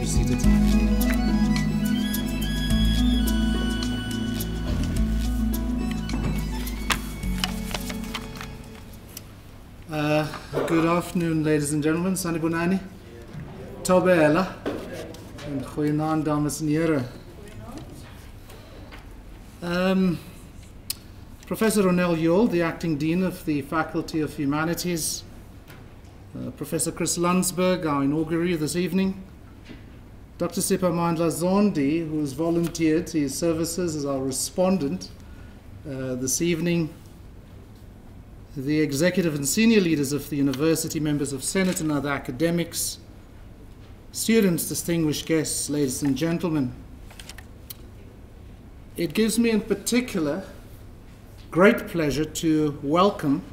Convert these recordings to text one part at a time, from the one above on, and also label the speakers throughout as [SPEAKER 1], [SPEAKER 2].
[SPEAKER 1] be seated. Good afternoon, ladies and gentlemen. Sanibonani. Tobela. En goeienaand, dames en heren. Professor Ronel Yule, the Acting Dean of the Faculty of Humanities. Professor Chris Landsberg, our inauguree this evening. Dr. Siphamandla Zondi, who has volunteered his services as our respondent this evening. The executive and senior leaders of the university, members of Senate and other academics, students, distinguished guests, ladies and gentlemen. It gives me in particular great pleasure to welcome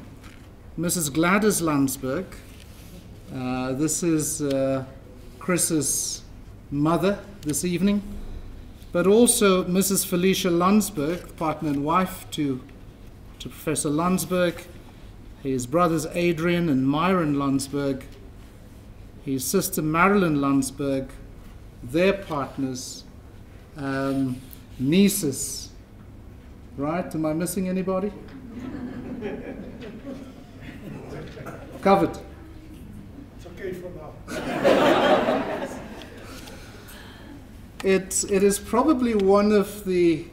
[SPEAKER 1] Mrs. Gladys Landsberg. This is Chris's mother this evening, but also Mrs. Felicia Landsberg, partner and wife to Professor Landsberg, his brothers Adrian and Myron Landsberg, his sister Marilyn Landsberg, their partners, nieces. Right? Am I missing anybody? Covered.
[SPEAKER 2] It's okay for now.
[SPEAKER 1] It is probably one of the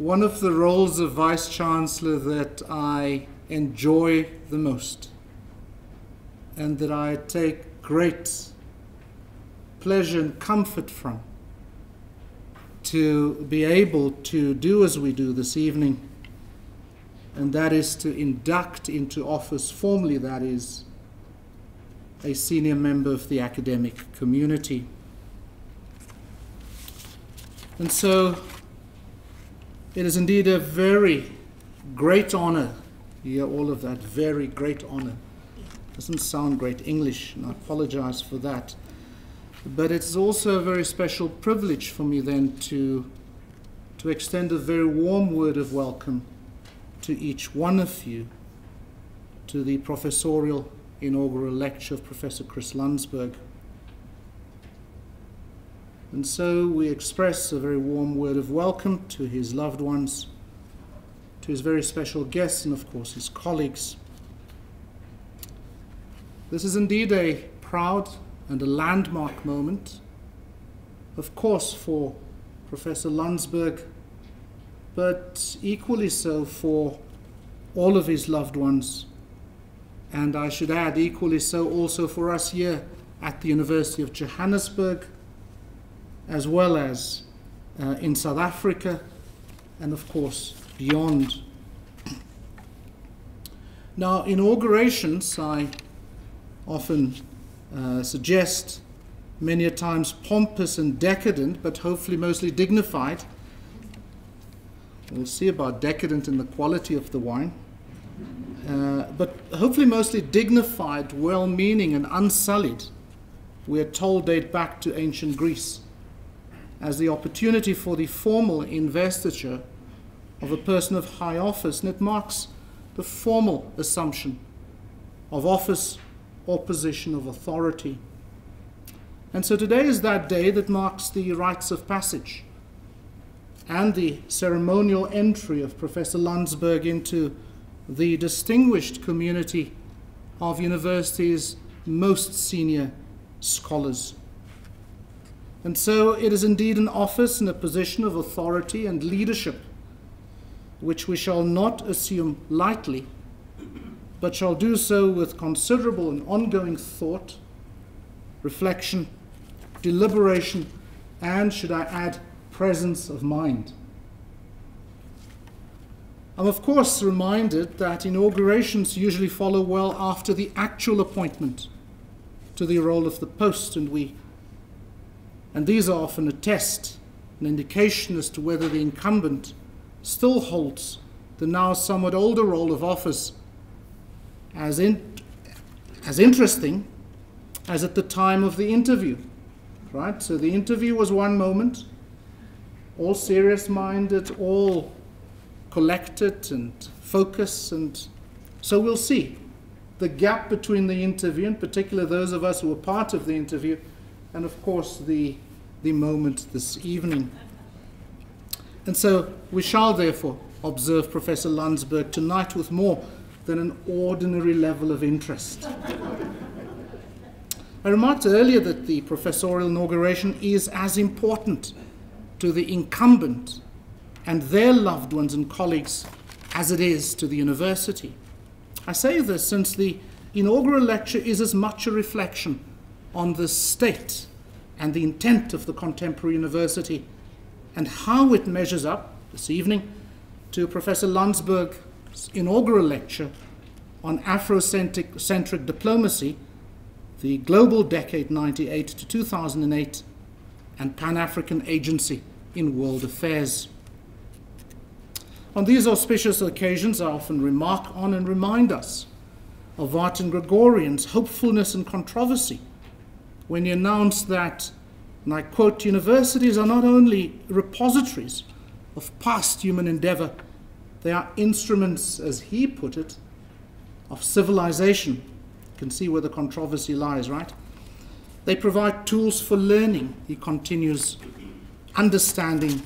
[SPEAKER 1] roles of Vice Chancellor that I enjoy the most, and that I take great pleasure and comfort from, to be able to do as we do this evening, and that is to induct into office formally, that is, a senior member of the academic community. And so it is indeed a very great honor. You hear all of that, very great honor. Doesn't sound great English, and I apologize for that. But it's also a very special privilege for me then to extend a very warm word of welcome to each one of you to the Professorial inaugural lecture of Professor Chris Landsberg. And so we express a very warm word of welcome to his loved ones, to his very special guests, and of course his colleagues. This is indeed a proud and a landmark moment, of course for Professor Landsberg, but equally so for all of his loved ones, and I should add equally so also for us here at the University of Johannesburg, as well as in South Africa, and of course beyond. Now, inaugurations, I often suggest, many a times pompous and decadent, but hopefully mostly dignified. We'll see about decadent in the quality of the wine. But hopefully mostly dignified, well-meaning and unsullied, we are told date back to ancient Greece, as the opportunity for the formal investiture of a person of high office, and it marks the formal assumption of office or position of authority. And so today is that day that marks the rites of passage and the ceremonial entry of Professor Landsberg into the distinguished community of university's most senior scholars. And so it is indeed an office and a position of authority and leadership, which we shall not assume lightly, but shall do so with considerable and ongoing thought, reflection, deliberation, and, should I add, presence of mind. I'm of course reminded that inaugurations usually follow well after the actual appointment to the role of the post, and these are often a test, an indication as to whether the incumbent still holds the now somewhat older role of office as interesting as at the time of the interview. Right? So the interview was one moment, all serious-minded, all collected and focused, and so we'll see. The gap between the interview, in particular those of us who were part of the interview, and of course the moment this evening. And so we shall therefore observe Professor Landsberg tonight with more than an ordinary level of interest. I remarked earlier that the professorial inauguration is as important to the incumbent and their loved ones and colleagues as it is to the university. I say this since the inaugural lecture is as much a reflection on the state and the intent of the contemporary university and how it measures up this evening to Professor Landsberg's inaugural lecture on Afro-centric diplomacy, the global decade 98 to 2008, and Pan-African agency in world affairs. On these auspicious occasions, I often remark on and remind us of Martin Gregorian's hopefulness and controversy when he announced that, and I quote, universities are not only repositories of past human endeavor, they are instruments, as he put it, of civilization. You can see where the controversy lies, right? They provide tools for learning, he continues, understanding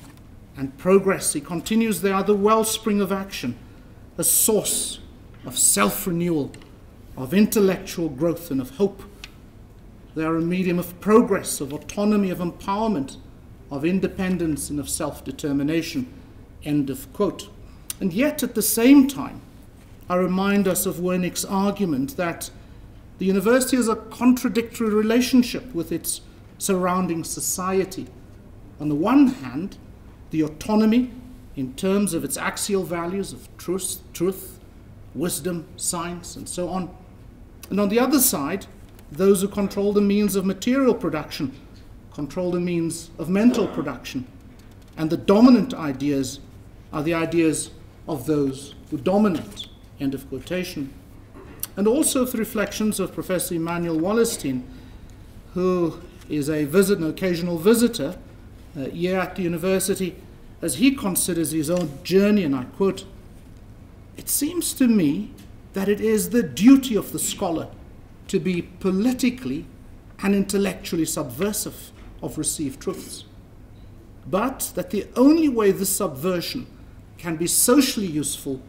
[SPEAKER 1] and progress. He continues, they are the wellspring of action, a source of self-renewal, of intellectual growth and of hope. They are a medium of progress, of autonomy, of empowerment, of independence and of self-determination, end of quote. And yet at the same time, I remind us of Wernick's argument that the university has a contradictory relationship with its surrounding society. On the one hand, the autonomy in terms of its axial values of truth, wisdom, science, and so on. And on the other side, those who control the means of material production control the means of mental production. And the dominant ideas are the ideas of those who dominate. End of quotation. And also the reflections of Professor Emmanuel Wallerstein, who is an occasional visitor here at the university, as he considers his own journey, and I quote, "It seems to me that it is the duty of the scholar to be politically and intellectually subversive of received truths, but that the only way this subversion can be socially useful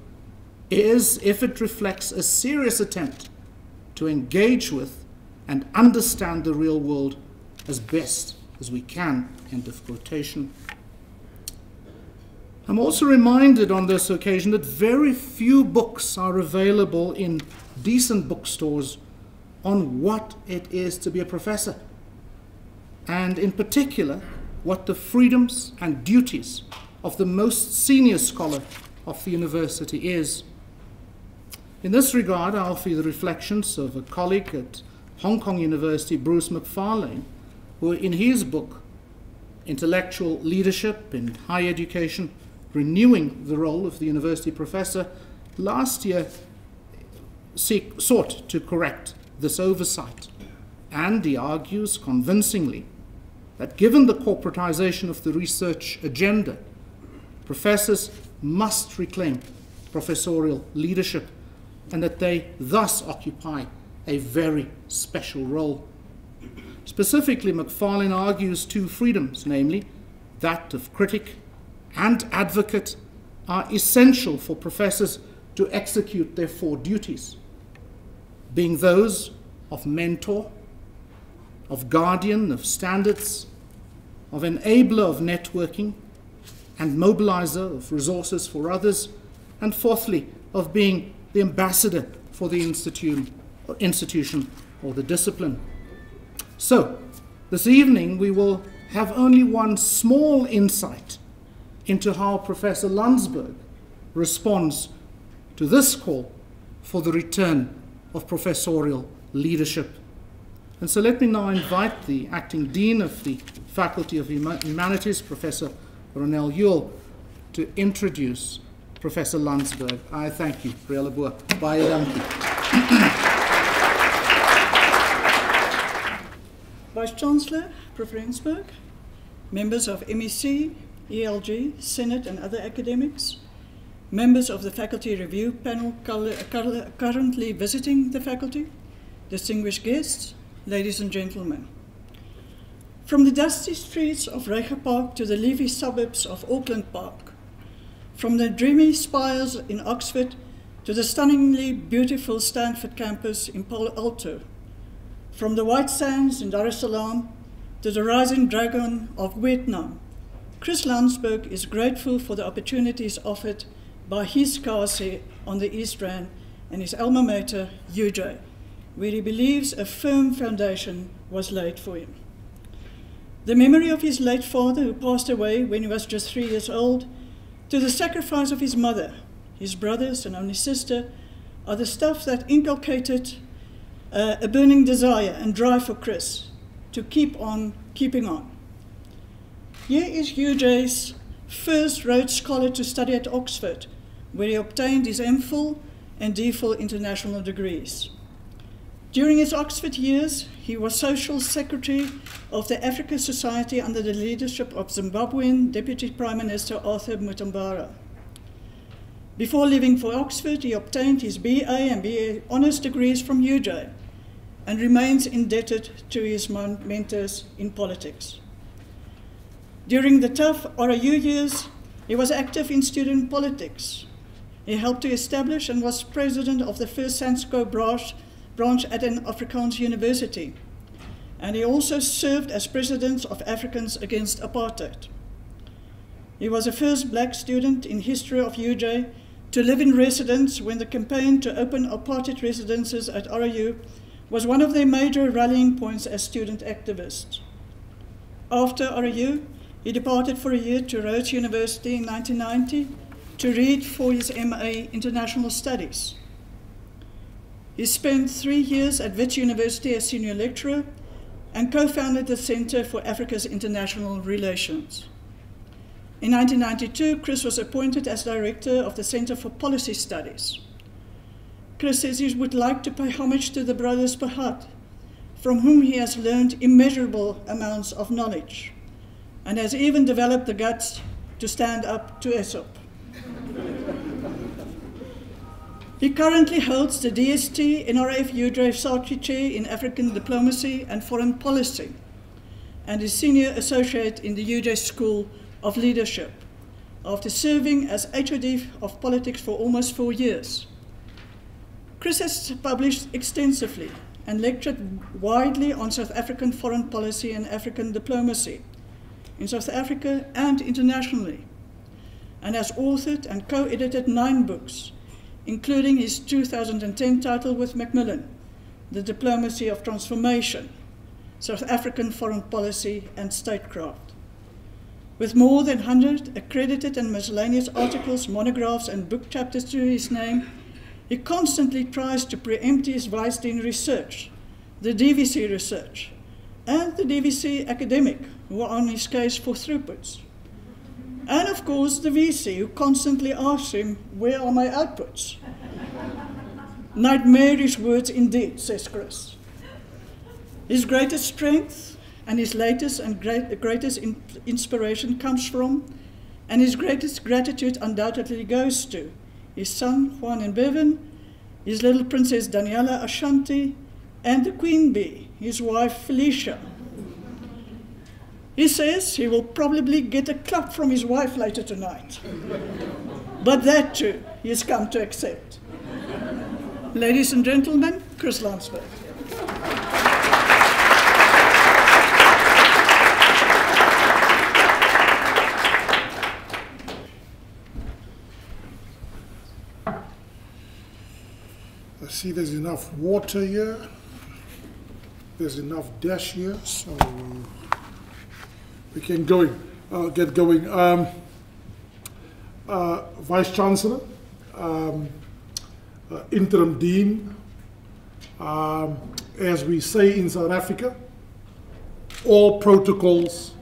[SPEAKER 1] is if it reflects a serious attempt to engage with and understand the real world as best as we can," end of quotation. I'm also reminded on this occasion that very few books are available in decent bookstores on what it is to be a professor, and in particular, what the freedoms and duties of the most senior scholar of the university is. In this regard, I offer you the reflections of a colleague at Hong Kong University, Bruce McFarlane, who in his book, Intellectual Leadership in Higher Education, Renewing the Role of the University Professor, last year sought to correct this oversight. And he argues convincingly that given the corporatization of the research agenda, professors must reclaim professorial leadership and that they thus occupy a very special role. Specifically, McFarlane argues two freedoms, namely that of critic and advocate, are essential for professors to execute their four duties, being those of mentor, of guardian of standards, of enabler of networking, and mobilizer of resources for others, and fourthly, of being the ambassador for the institution or the discipline. So, this evening we will have only one small insight into how Professor Landsberg responds to this call for the return of professorial leadership. And so let me now invite the Acting Dean of the Faculty of Humanities, Professor Ronel Yule, to introduce Professor Landsberg. I thank you. Baie dankie.
[SPEAKER 3] Vice-Chancellor, Prof. Landsberg, members of MEC, ELG, Senate and other academics, members of the Faculty Review panel currently visiting the faculty, distinguished guests, ladies and gentlemen. From the dusty streets of Reiger Park to the leafy suburbs of Auckland Park, from the dreamy spires in Oxford to the stunningly beautiful Stanford campus in Palo Alto, from the white sands in Dar es Salaam to the rising dragon of Vietnam, Chris Landsberg is grateful for the opportunities offered by his Kasi on the East Rand and his alma mater, UJ, where he believes a firm foundation was laid for him. The memory of his late father, who passed away when he was just 3 years old, to the sacrifice of his mother, his brothers and only sister, are the stuff that inculcated a burning desire and drive for Chris to keep on keeping on. Here is UJ's first Rhodes Scholar to study at Oxford, where he obtained his MPhil and DPhil international degrees. During his Oxford years, he was Social Secretary of the Africa Society under the leadership of Zimbabwean Deputy Prime Minister Arthur Mutambara. Before leaving for Oxford, he obtained his BA and BA honours degrees from UJ and remains indebted to his mentors in politics. During the tough RAU years, he was active in student politics. He helped to establish and was president of the first Sansko branch at an Afrikaans university. And he also served as president of Africans Against Apartheid. He was the first black student in history of UJ to live in residence when the campaign to open apartheid residences at RAU was one of their major rallying points as student activists. After RAU, he departed for a year to Rhodes University in 1990 to read for his MA International Studies. He spent 3 years at Wits University as senior lecturer and co-founded the Center for Africa's International Relations. In 1992, Chris was appointed as director of the Center for Policy Studies. Chris says he would like to pay homage to the brothers Pahat, from whom he has learned immeasurable amounts of knowledge, and has even developed the guts to stand up to Aesop. He currently holds the DST NRF UJ Sartre Chair in African Diplomacy and Foreign Policy, and is Senior Associate in the UJ School of Leadership, after serving as HOD of Politics for almost 4 years. Chris has published extensively and lectured widely on South African foreign policy and African diplomacy, in South Africa and internationally, and has authored and co-edited 9 books, including his 2010 title with Macmillan, The Diplomacy of Transformation, South African Foreign Policy and Statecraft. With more than 100 accredited and miscellaneous articles, monographs, and book chapters to his name, he constantly tries to preempt his Vice Dean research, the DVC research, and the DVC academic, who are on his case for throughputs. And of course, the VC, who constantly asks him, "Where are my outputs?" Nightmarish words indeed, says Chris. His greatest strength and his latest and greatest inspiration comes from, and his greatest gratitude undoubtedly goes to, his son Juan and Bevan, his little princess Daniela Ashanti, and the queen bee, his wife Felicia. He says he will probably get a clap from his wife later tonight. But that too, he has come to accept. Ladies and gentlemen, Chris Landsberg.
[SPEAKER 2] I see there's enough water here. There's enough dash here, so we can get going. Vice Chancellor, Interim Dean, as we say in South Africa, all protocols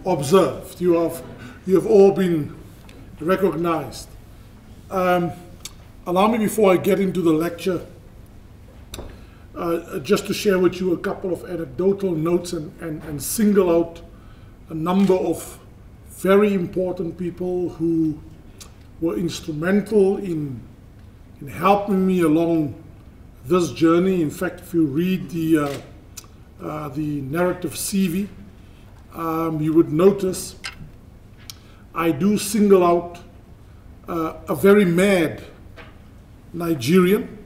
[SPEAKER 2] observed. You have all been recognized. Allow me, before I get into the lecture, just to share with you a couple of anecdotal notes and single out a number of very important people who were instrumental in helping me along this journey. In fact, if you read the the narrative CV, you would notice I do single out a very mad Nigerian.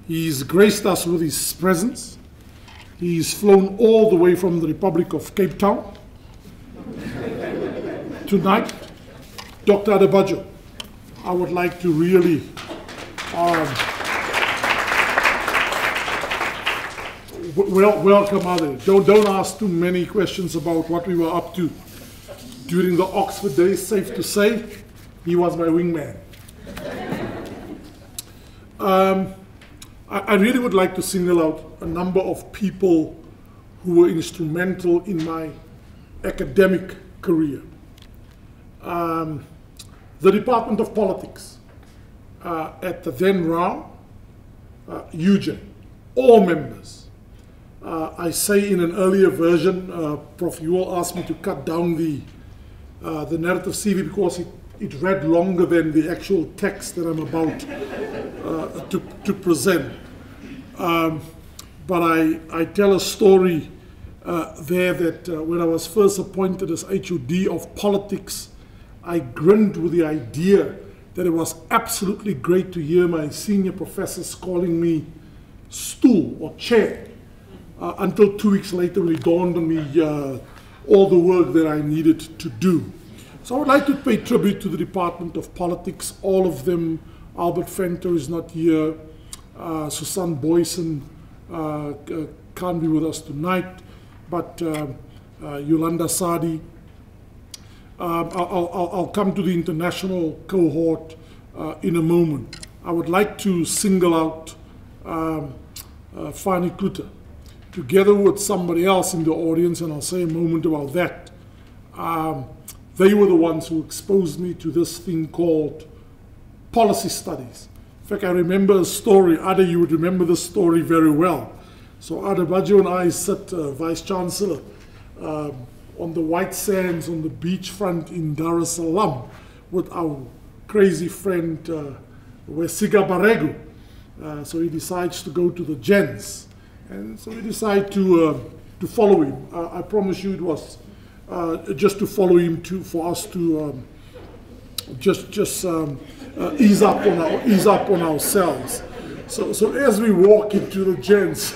[SPEAKER 2] He's graced us with his presence. He's flown all the way from the Republic of Cape Town. Tonight, Dr. Adebayo, I would like to really welcome Ade. Don't ask too many questions about what we were up to during the Oxford days. Safe to say, he was my wingman. I really would like to single out a number of people who were instrumental in my academic career. The Department of Politics at the then RAW, UJ, all members. I say in an earlier version, Prof. Ewell asked me to cut down the narrative CV because it read longer than the actual text that I'm about to present. But I tell a story there that when I was first appointed as HOD of Politics, I grinned with the idea that it was absolutely great to hear my senior professors calling me stool or chair, until 2 weeks later when it dawned on me all the work that I needed to do. So I would like to pay tribute to the Department of Politics, all of them. Albert Fento is not here. Susan Boyson can't be with us tonight, but Yolanda Sadi. I'll come to the international cohort in a moment. I would like to single out Fani Kluter, together with somebody else in the audience, and I'll say a moment about that. They were the ones who exposed me to this thing called policy studies. In fact, I remember a story. Ade, you would remember this story very well. So Adebayo and I sit, Vice Chancellor, on the white sands on the beachfront in Dar es Salaam with our crazy friend Wesiga Baregu. So he decides to go to the gens. And so we decide to follow him. I promise you it was just to follow him for us to ease up on ourselves. So as we walk into the gens,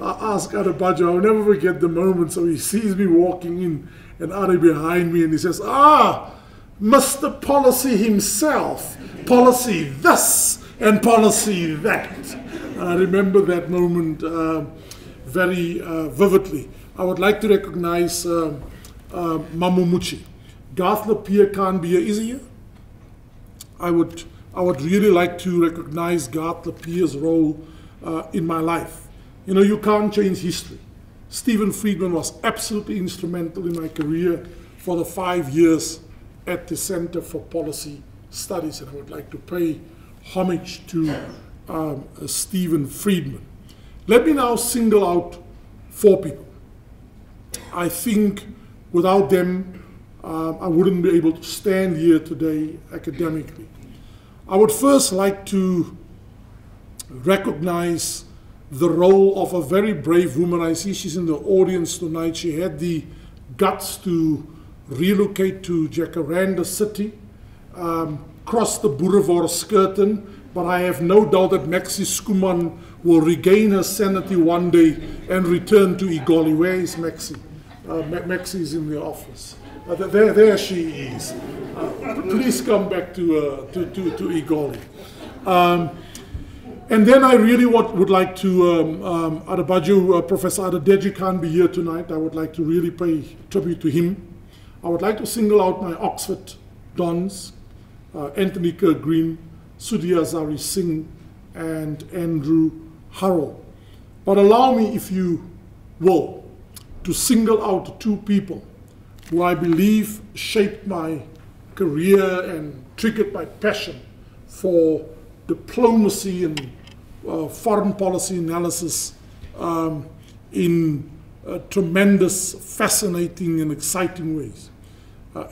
[SPEAKER 2] I ask Adebayo, I'll never forget the moment. So he sees me walking in and Ade behind me and he says, Mr. Policy himself, policy this and policy that. I remember that moment very vividly. I would like to recognize Mamumuchi. Garth Lapierre can't be here. Is he here? I would really like to recognize Garth Lapierre's role in my life. You know, you can't change history. Stephen Friedman was absolutely instrumental in my career for the 5 years at the Center for Policy Studies, and I would like to pay homage to Stephen Friedman. Let me now single out 4 people. I think without them, I wouldn't be able to stand here today academically. I would first like to recognize the role of a very brave woman. I see she's in the audience tonight. She had the guts to relocate to Jacaranda City, cross the Boulevard Skirton, but I have no doubt that Maxi Skuman will regain her sanity one day and return to Igoli. Where is Maxi? Maxi is in the office. There she is. Please come back to Igoli. And then I really would like to, Adebayo, Professor Adedeji can't be here tonight. I would like to really pay tribute to him. I would like to single out my Oxford dons, Anthony Kerr Green, Sudhir Zari Singh, and Andrew Harrell. But allow me, if you will, to single out 2 people who I believe shaped my career and triggered my passion for diplomacy and foreign policy analysis in tremendous, fascinating, and exciting ways.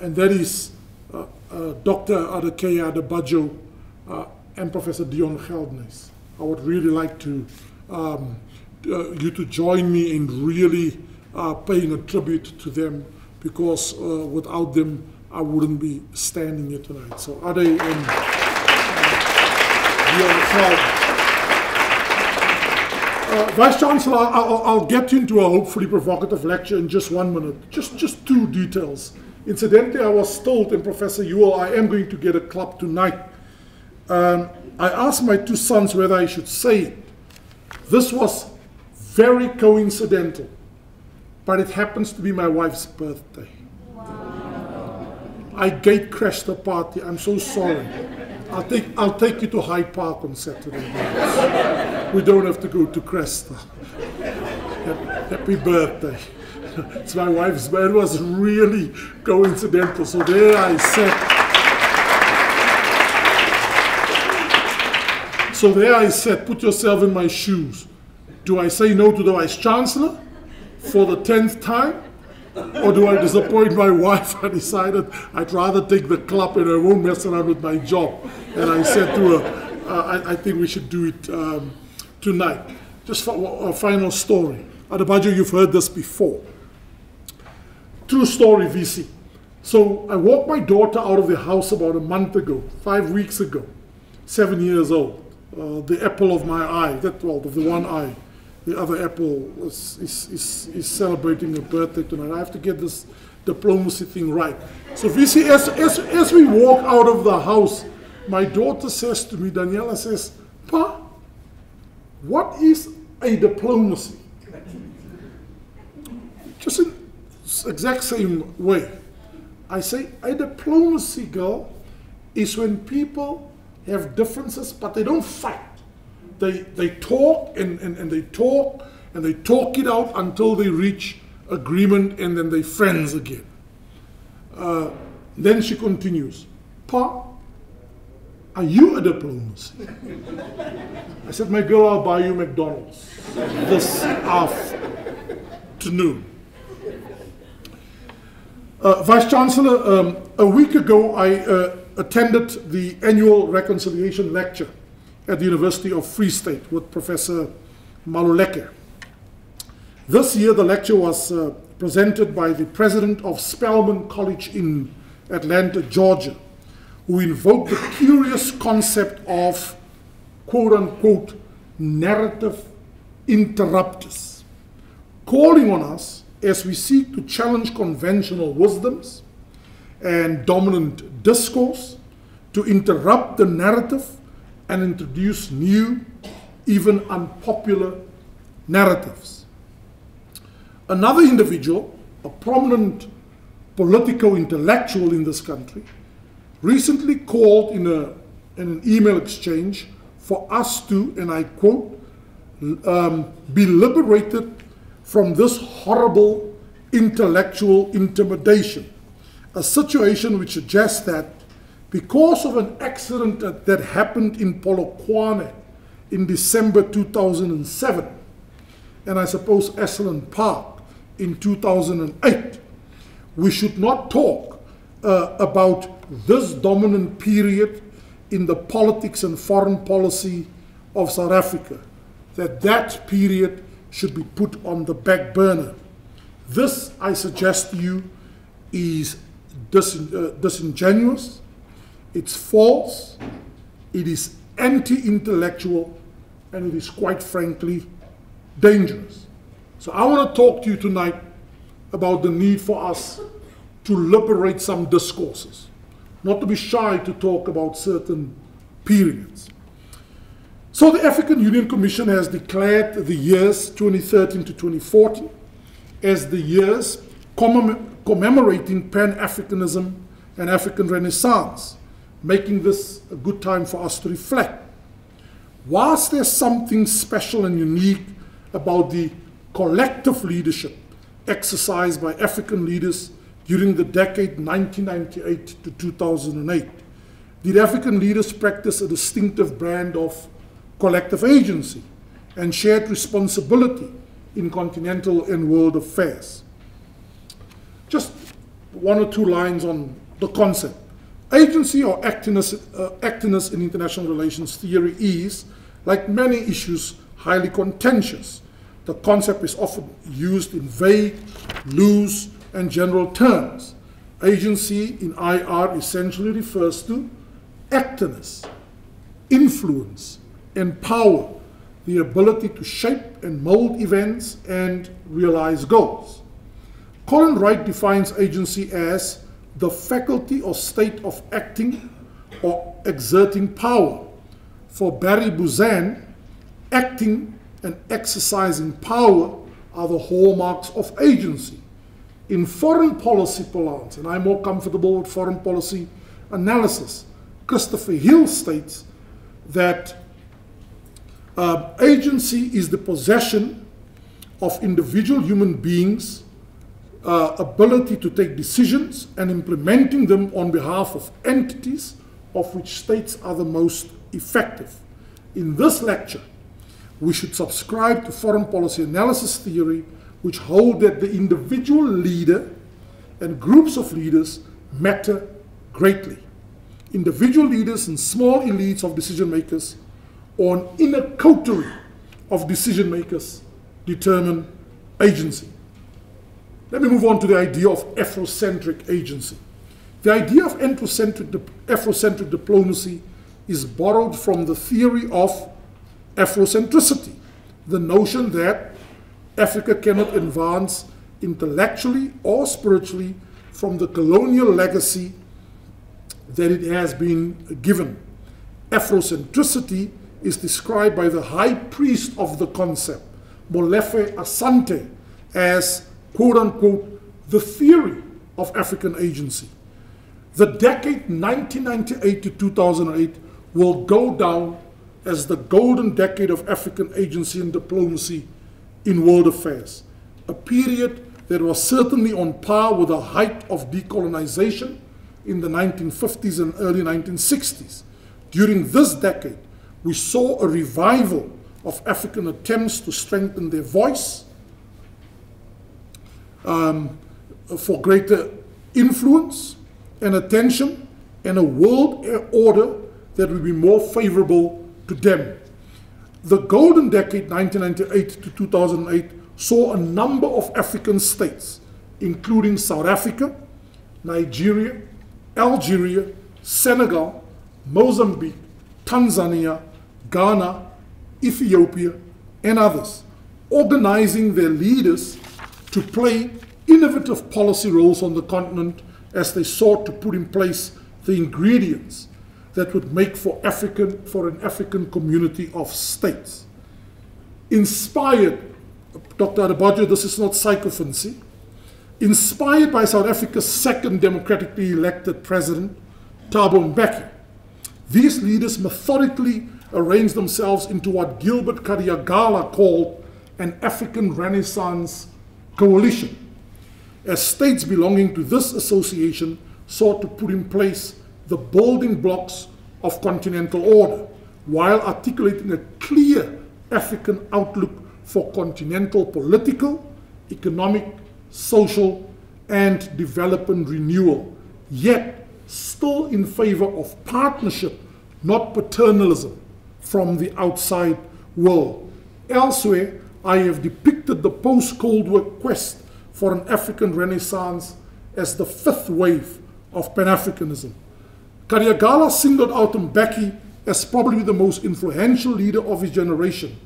[SPEAKER 2] And that is Dr. Adekeya Adebayo and Professor Dion Geldnys. I would really like to you to join me in really paying a tribute to them, because without them, I wouldn't be standing here tonight. So Ade and Vice Chancellor, I'll get into a hopefully provocative lecture in just 1 minute. Just 2 details. Incidentally, I was told, and Professor Ewell, I am going to get a club tonight. I asked my 2 sons whether I should say it. This was very coincidental, but it happens to be my wife's birthday. Wow. I gate crashed the party. I'm so sorry. I'll take you to Hyde Park on Saturday night. We don't have to go to Cresta. Happy birthday. It's my wife's birthday. It was really coincidental. So there I sat. Put yourself in my shoes. Do I say no to the Vice Chancellor for the 10th time? Or do I disappoint my wife? I decided I'd rather take the club and I won't mess around with my job. And I said to her, I think we should do it tonight. Just for a final story. Adebayo, you've heard this before. True story, VC. So I walked my daughter out of the house about a month ago, 5 weeks ago, 7 years old. The apple of my eye, of the one eye. The other apple is celebrating a birthday tonight. I have to get this diplomacy thing right. So VC, as we walk out of the house, my daughter says to me, Daniela says, Pa, what is a diplomacy? Just in the exact same way. I say, a diplomacy, girl, is when people have differences, but they don't fight. They talk and they talk and they talk it out until they reach agreement, and then they're friends again. Then she continues, Pa, are you a diplomacy? I said, my girl, I'll buy you McDonald's this afternoon. Vice Chancellor, a week ago I attended the annual reconciliation lecture at the University of Free State with Professor Maluleke. This year the lecture was presented by the president of Spelman College in Atlanta, Georgia, who invoked the curious concept of quote-unquote narrative interrupters, calling on us as we seek to challenge conventional wisdoms and dominant discourse to interrupt the narrative and introduce new, even unpopular narratives. Another individual, a prominent political intellectual in this country, recently called in an email exchange for us to, and I quote, be liberated from this horrible intellectual intimidation, a situation which suggests that because of an accident that happened in Polokwane in December 2007, and I suppose Esalen Park in 2008, we should not talk about this dominant period in the politics and foreign policy of South Africa, that period should be put on the back burner. This, I suggest to you, is disingenuous, it's false, it is anti-intellectual, and it is quite frankly dangerous. So I want to talk to you tonight about the need for us to liberate some discourses, not to be shy to talk about certain periods. So the African Union Commission has declared the years 2013 to 2014 as the years commemorating Pan-Africanism and African Renaissance, making this a good time for us to reflect. Whilst there's something special and unique about the collective leadership exercised by African leaders during the decade 1998 to 2008, did African leaders practice a distinctive brand of collective agency and shared responsibility in continental and world affairs. Just 1 or 2 lines on the concept. Agency or actiness in international relations theory is, like many issues, highly contentious, the concept is often used in vague, loose, and general terms. Agency in IR essentially refers to activeness, influence, and power, the ability to shape and mold events and realize goals. Colin Wright defines agency as the faculty or state of acting or exerting power. For Barry Buzan, acting and exercising power are the hallmarks of agency. In foreign policy parlance, and I'm more comfortable with foreign policy analysis, Christopher Hill states that agency is the possession of individual human beings' ability to take decisions and implementing them on behalf of entities of which states are the most effective. In this lecture, we should subscribe to foreign policy analysis theory, which hold that the individual leader and groups of leaders matter greatly. Individual leaders and small elites of decision makers, or an inner coterie of decision makers, determine agency. Let me move on to the idea of Afro-centric agency. The idea of Afrocentric diplomacy is borrowed from the theory of Afrocentricity, the notion that Africa cannot advance intellectually or spiritually from the colonial legacy that it has been given. Afrocentricity is described by the high priest of the concept, Molefe Asante, as, quote-unquote, the theory of African agency. The decade 1998 to 2008 will go down as the golden decade of African agency and diplomacy in world affairs, a period that was certainly on par with the height of decolonization in the 1950s and early 1960s. During this decade, we saw a revival of African attempts to strengthen their voice, for greater influence and attention, and a world order that will be more favorable to them. The golden decade, 1998 to 2008, saw a number of African states, including South Africa, Nigeria, Algeria, Senegal, Mozambique, Tanzania, Ghana, Ethiopia, and others, organizing their leaders to play innovative policy roles on the continent as they sought to put in place the ingredients that would make for an African community of states. Inspired, Dr. Adebayo, this is not sycophancy, inspired by South Africa's second democratically elected president, Thabo Mbeki, these leaders methodically arranged themselves into what Gilbert Kariagala called an African Renaissance coalition, as states belonging to this association sought to put in place the building blocks of continental order, while articulating a clear African outlook for continental political, economic, social, and development renewal, yet still in favor of partnership, not paternalism, from the outside world. Elsewhere, I have depicted the post-Cold War quest for an African Renaissance as the fifth wave of Pan-Africanism. Kariagala singled out Mbeki as probably the most influential leader of his generation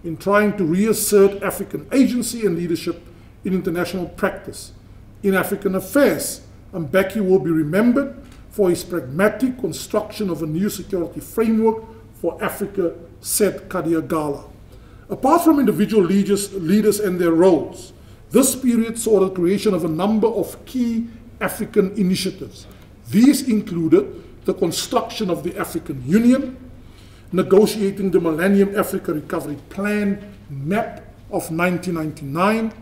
[SPEAKER 2] in trying to reassert African agency and leadership in international practice. In African affairs, Mbeki will be remembered for his pragmatic construction of a new security framework for Africa, said Kariagala. Apart from individual leaders and their roles, this period saw the creation of a number of key African initiatives. These included the construction of the African Union, negotiating the Millennium Africa Recovery Plan, MAP, of 1999,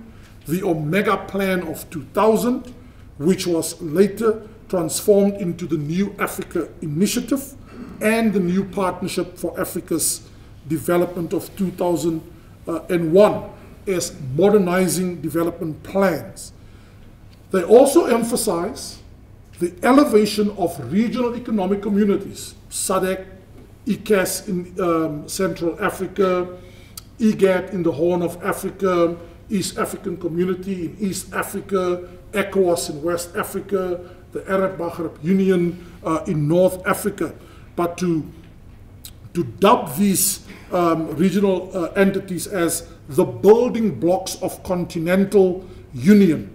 [SPEAKER 2] the Omega Plan of 2000, which was later transformed into the New Africa Initiative, and the New Partnership for Africa's Development of 2001 as modernizing development plans. They also emphasize the elevation of regional economic communities, SADC, ECAS in Central Africa, IGAD in the Horn of Africa, East African Community in East Africa, ECOWAS in West Africa, the Arab Maghreb Union in North Africa. But to dub these regional entities as the building blocks of continental union,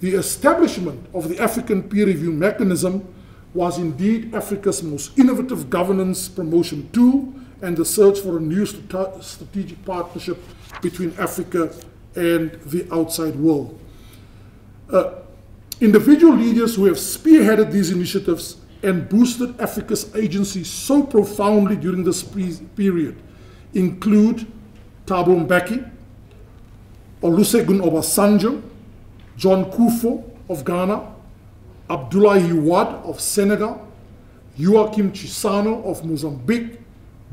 [SPEAKER 2] the establishment of the African peer review mechanism was indeed Africa's most innovative governance promotion tool and the search for a new strategic partnership between Africa and the outside world. Individual leaders who have spearheaded these initiatives and boosted Africa's agency so profoundly during this period include Thabo Mbeki, Olusegun Obasanjo, John Kufuor of Ghana, Abdoulaye Wade of Senegal, Joaquim Chissano of Mozambique,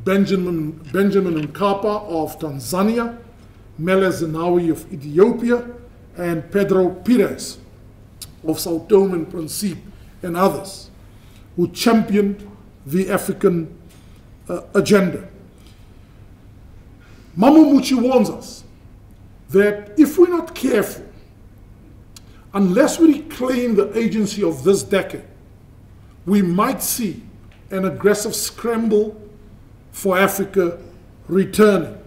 [SPEAKER 2] Benjamin Mkapa of Tanzania, Meles Zenawi of Ethiopia, and Pedro Pires of Sao Tome and Principe, and others who championed the African agenda. Mamu Muchi warns us that if we're not careful, unless we reclaim the agency of this decade, we might see an aggressive scramble for Africa returning.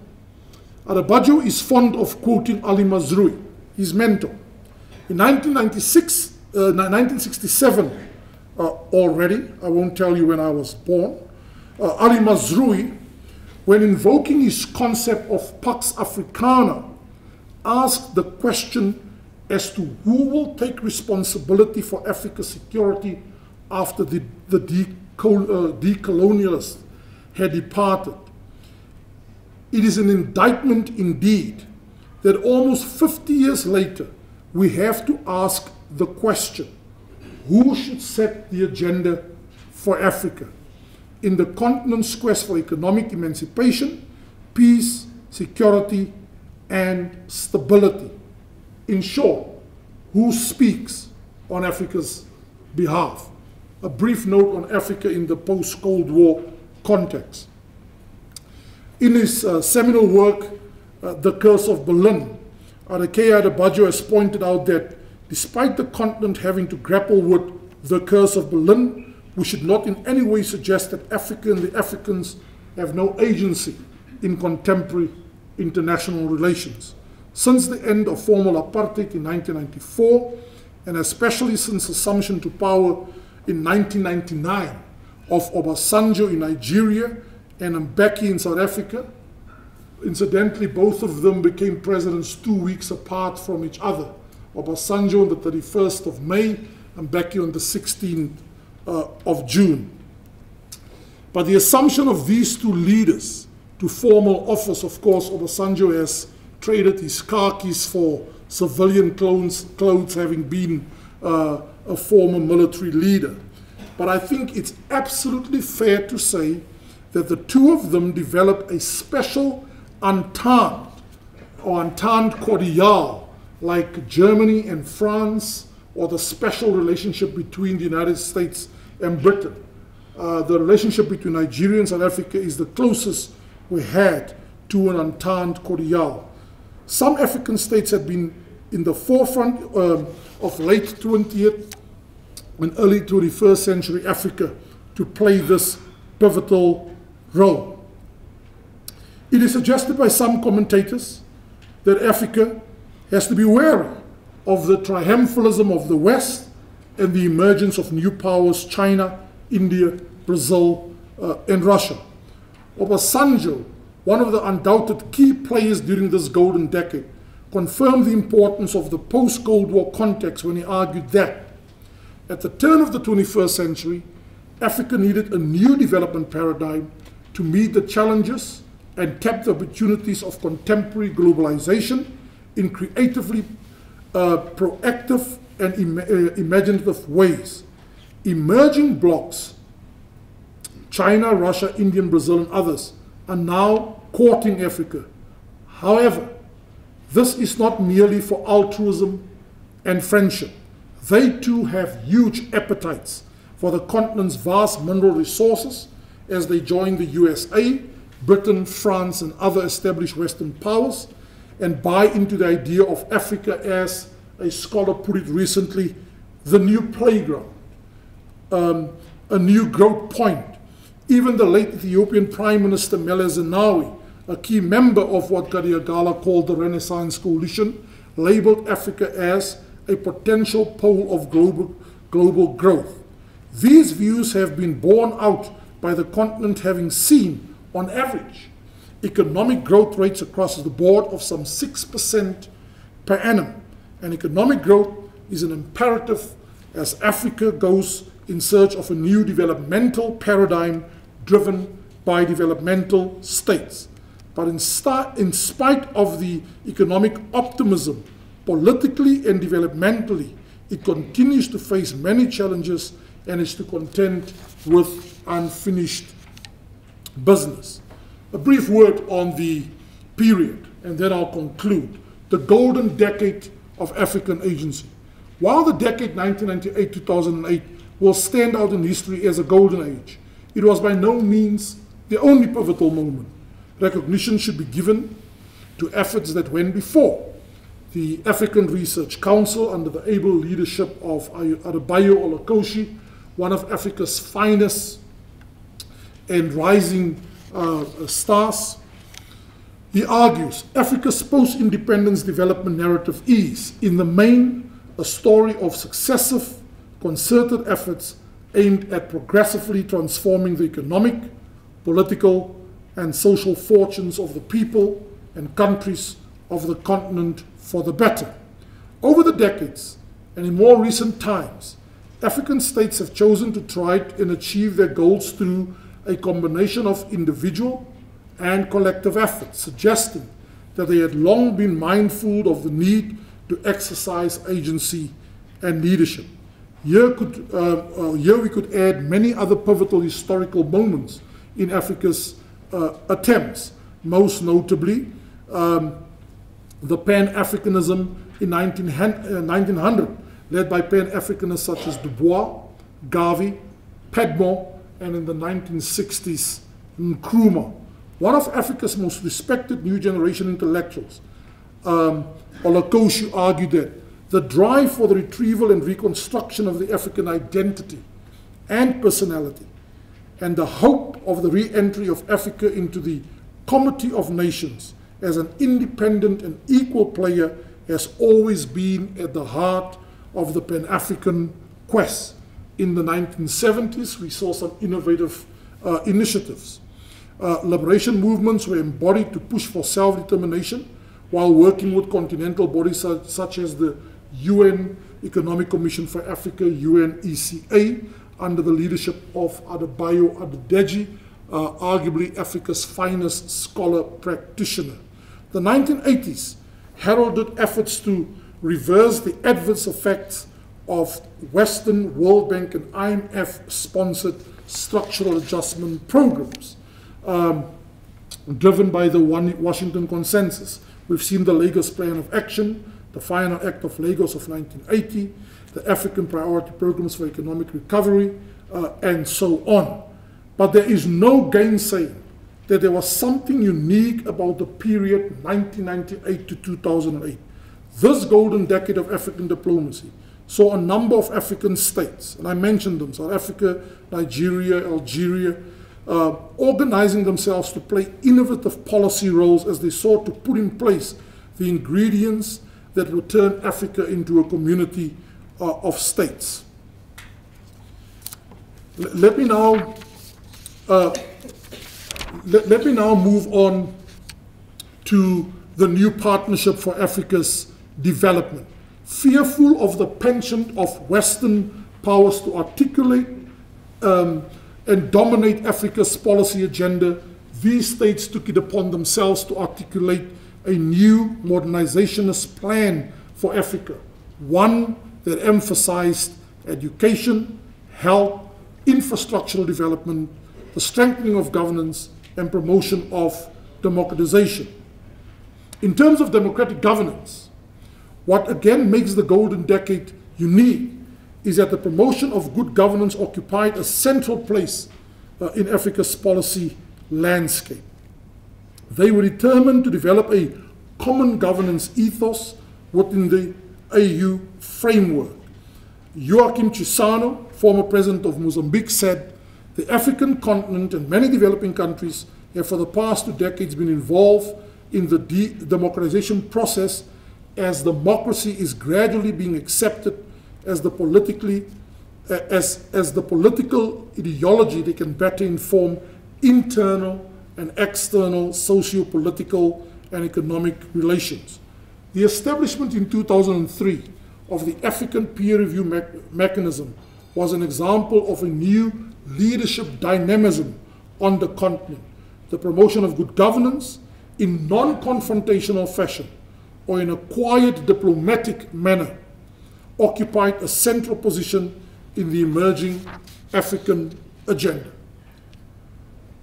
[SPEAKER 2] Adebayo is fond of quoting Ali Mazrui, his mentor. In 1967, already, I won't tell you when I was born, Ali Mazrui, when invoking his concept of Pax Africana, asked the question as to who will take responsibility for Africa's security after the decolonialists had departed. It is an indictment indeed that almost 50 years later, we have to ask the question, who should set the agenda for Africa in the continent's quest for economic emancipation, peace, security, and stability? In short, who speaks on Africa's behalf? A brief note on Africa in the post-Cold War context. In his seminal work, The Curse of Berlin, Adebayo has pointed out that despite the continent having to grapple with the curse of Berlin, we should not in any way suggest that Africa and the Africans have no agency in contemporary international relations. Since the end of formal apartheid in 1994, and especially since assumption to power in 1999 of Obasanjo in Nigeria and Mbeki in South Africa, incidentally, both of them became presidents 2 weeks apart from each other. Obasanjo on the 31st of May, and Mbeki on the 16th of June. But the assumption of these two leaders to formal office, of course, Obasanjo has traded his khakis for civilian clothes, having been a former military leader. But I think it's absolutely fair to say that the two of them developed a special entente or entente cordiale, like Germany and France, or the special relationship between the United States and Britain. The relationship between Nigeria and South Africa is the closest we had to an entente cordiale. Some African states had been in the forefront of late 20th and early 21st century Africa to play this pivotal role. It is suggested by some commentators that Africa has to be wary of the triumphalism of the West and the emergence of new powers, China, India, Brazil, and Russia. Obasanjo, one of the undoubted key players during this golden decade, confirmed the importance of the post-Cold War context when he argued that at the turn of the 21st century, Africa needed a new development paradigm to meet the challenges and tap the opportunities of contemporary globalization in creatively proactive and imaginative ways. Emerging blocs, China, Russia, India, Brazil, and others, are now courting Africa. However, this is not merely for altruism and friendship. They too have huge appetites for the continent's vast mineral resources as they join the USA Britain, France, and other established Western powers, and buy into the idea of Africa as, a scholar put it recently, the new playground, a new growth point. Even the late Ethiopian Prime Minister Meles Zenawi, a key member of what Gadiagala called the Renaissance Coalition, labeled Africa as a potential pole of global growth. These views have been borne out by the continent having seen, on average, economic growth rates across the board of some 6% per annum. And economic growth is an imperative as Africa goes in search of a new developmental paradigm driven by developmental states. But in spite of the economic optimism, politically and developmentally, it continues to face many challenges and is to contend with unfinished business. A brief word on the period, and then I'll conclude. The golden decade of African agency. While the decade 1998-2008 will stand out in history as a golden age, it was by no means the only pivotal moment. Recognition should be given to efforts that went before. The African Research Council, under the able leadership of Adebayo Olukoshi, one of Africa's finest and rising stars. He argues Africa's post-independence development narrative is, in the main, a story of successive, concerted efforts aimed at progressively transforming the economic, political, and social fortunes of the people and countries of the continent for the better. Over the decades, and in more recent times, African states have chosen to try and achieve their goals through a combination of individual and collective efforts, suggesting that they had long been mindful of the need to exercise agency and leadership. Here we could add many other pivotal historical moments in Africa's attempts, most notably the Pan-Africanism in 1900, led by Pan-Africanists such as Du Bois, Garvey, Padmore, and in the 1960s, Nkrumah. One of Africa's most respected new generation intellectuals, Olukoshi, argued that the drive for the retrieval and reconstruction of the African identity and personality, and the hope of the re-entry of Africa into the Comity of Nations as an independent and equal player has always been at the heart of the Pan-African quest. In the 1970s, we saw some innovative initiatives. Liberation movements were embodied to push for self-determination while working with continental bodies such as the UN Economic Commission for Africa, UNECA, under the leadership of Adebayo Adedeji, arguably Africa's finest scholar practitioner. The 1980s heralded efforts to reverse the adverse effects of Western World Bank and IMF-sponsored structural adjustment programs, driven by the Washington Consensus. We've seen the Lagos Plan of Action, the Final Act of Lagos of 1980, the African Priority Programs for Economic Recovery, and so on. But there is no gainsaying that there was something unique about the period 1998 to 2008. This golden decade of African diplomacy saw a number of African states, and I mentioned them, South Africa, Nigeria, Algeria, organizing themselves to play innovative policy roles as they sought to put in place the ingredients that would turn Africa into a community of states. Let me now move on to the new Partnership for Africa's Development. Fearful of the penchant of Western powers to articulate and dominate Africa's policy agenda, these states took it upon themselves to articulate a new modernizationist plan for Africa, one that emphasized education, health, infrastructural development, the strengthening of governance, and promotion of democratization. In terms of democratic governance, what again makes the golden decade unique is that the promotion of good governance occupied a central place in Africa's policy landscape. They were determined to develop a common governance ethos within the AU framework. Joaquim Chissano, former president of Mozambique, said, "The African continent and many developing countries have for the past 2 decades been involved in the democratization process as democracy is gradually being accepted as the as the political ideology that can better inform internal and external socio-political and economic relations." The establishment in 2003 of the African peer review mechanism was an example of a new leadership dynamism on the continent. The promotion of good governance in non-confrontational fashion or in a quiet diplomatic manner occupied a central position in the emerging African agenda.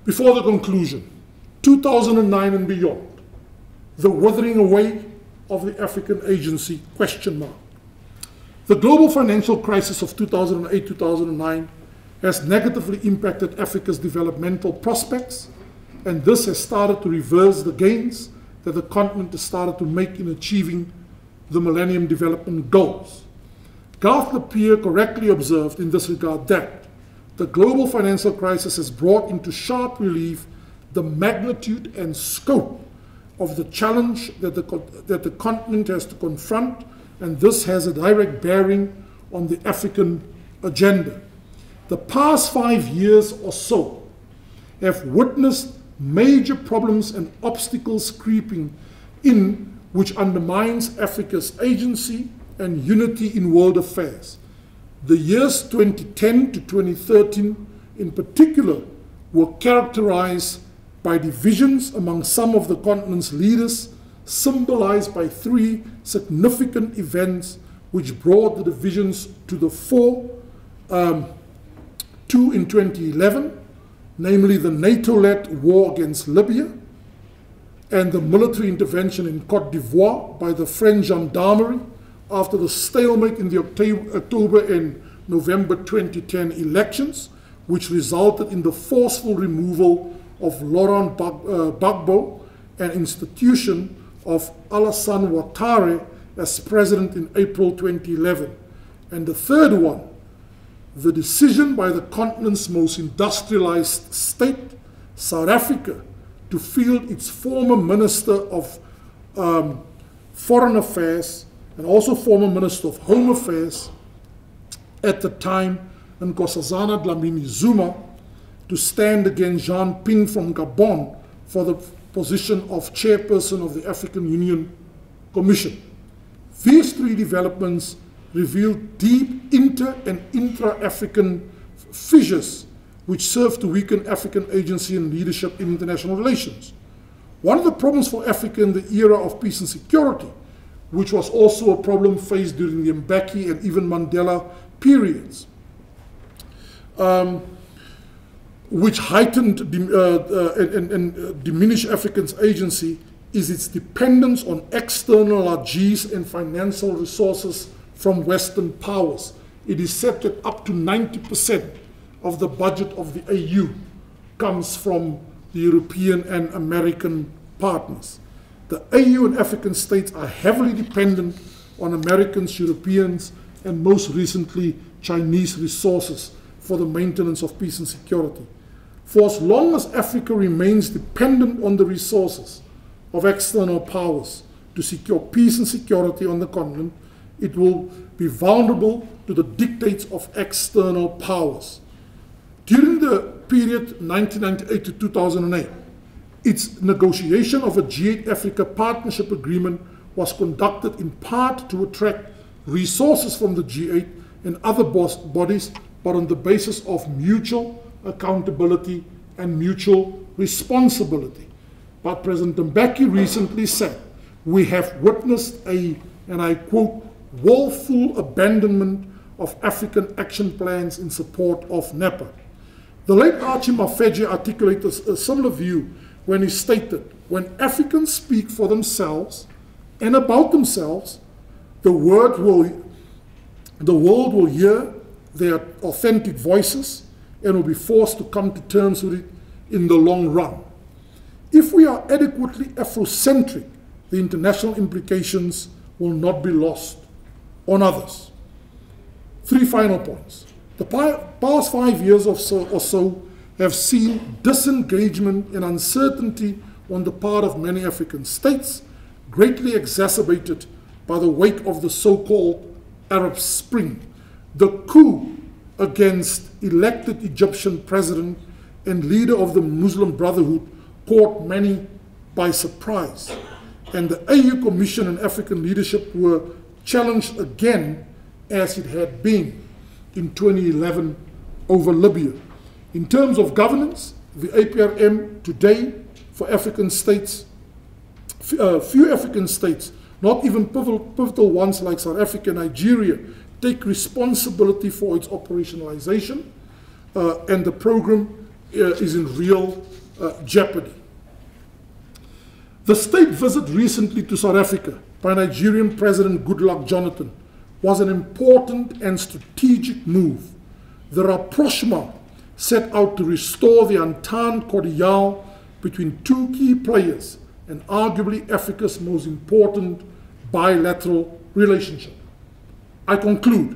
[SPEAKER 2] Before the conclusion, 2009 and beyond, the withering away of the African agency, question mark. The global financial crisis of 2008-2009 has negatively impacted Africa's developmental prospects, and this has started to reverse the gains that the continent has started to make in achieving the Millennium Development Goals. Garth Lapierre correctly observed in this regard that the global financial crisis has brought into sharp relief the magnitude and scope of the challenge that the continent has to confront, and this has a direct bearing on the African agenda. The past 5 years or so have witnessed major problems and obstacles creeping in, which undermines Africa's agency and unity in world affairs. The years 2010 to 2013 in particular were characterized by divisions among some of the continent's leaders, symbolized by 3 significant events which brought the divisions to the fore. 2 in 2011, namely the NATO-led war against Libya and the military intervention in Côte d'Ivoire by the French gendarmerie after the stalemate in the October and November 2010 elections, which resulted in the forceful removal of Laurent Gbagbo and institution of Alassane Ouattara as president in April 2011. And the third one, the decision by the continent's most industrialized state, South Africa, to field its former Minister of Foreign Affairs and also former Minister of Home Affairs at the time, Nkosazana Dlamini Zuma, to stand against Jean Ping from Gabon for the position of chairperson of the African Union Commission. These 3 developments reveal deep inter- and intra-African fissures which serve to weaken African agency and leadership in international relations. One of the problems for Africa in the era of peace and security, which was also a problem faced during the Mbeki and even Mandela periods, which heightened and diminished Africans' agency, is its dependence on external largesse and financial resources from Western powers. It is said that up to 90% of the budget of the AU comes from the European and American partners. The AU and African states are heavily dependent on Americans, Europeans, and most recently Chinese resources for the maintenance of peace and security. For as long as Africa remains dependent on the resources of external powers to secure peace and security on the continent, it will be vulnerable to the dictates of external powers. During the period 1998 to 2008, its negotiation of a G8 Africa Partnership Agreement was conducted in part to attract resources from the G8 and other bodies, but on the basis of mutual accountability and mutual responsibility. But President Mbeki recently said, "We have witnessed a," and I quote, "woeful abandonment of African action plans in support of NEPA." The late Archie Mafeji articulated a similar view when he stated, "When Africans speak for themselves and about themselves, the world will hear their authentic voices and will be forced to come to terms with it in the long run." If we are adequately Afro-centric, the international implications will not be lost on others. 3 final points. The past 5 years or so have seen disengagement and uncertainty on the part of many African states, greatly exacerbated by the wake of the so-called Arab Spring. The coup against elected Egyptian president and leader of the Muslim Brotherhood caught many by surprise. And the AU Commission and African leadership were challenged again, as it had been in 2011 over Libya. In terms of governance, the APRM today for African states, few African states, not even pivotal ones like South Africa and Nigeria, take responsibility for its operationalization, and the program is in real jeopardy. The state visit recently to South Africa by Nigerian President Goodluck Jonathan was an important and strategic move. The rapprochement set out to restore the entente cordiale between 2 key players and arguably Africa's most important bilateral relationship. I conclude.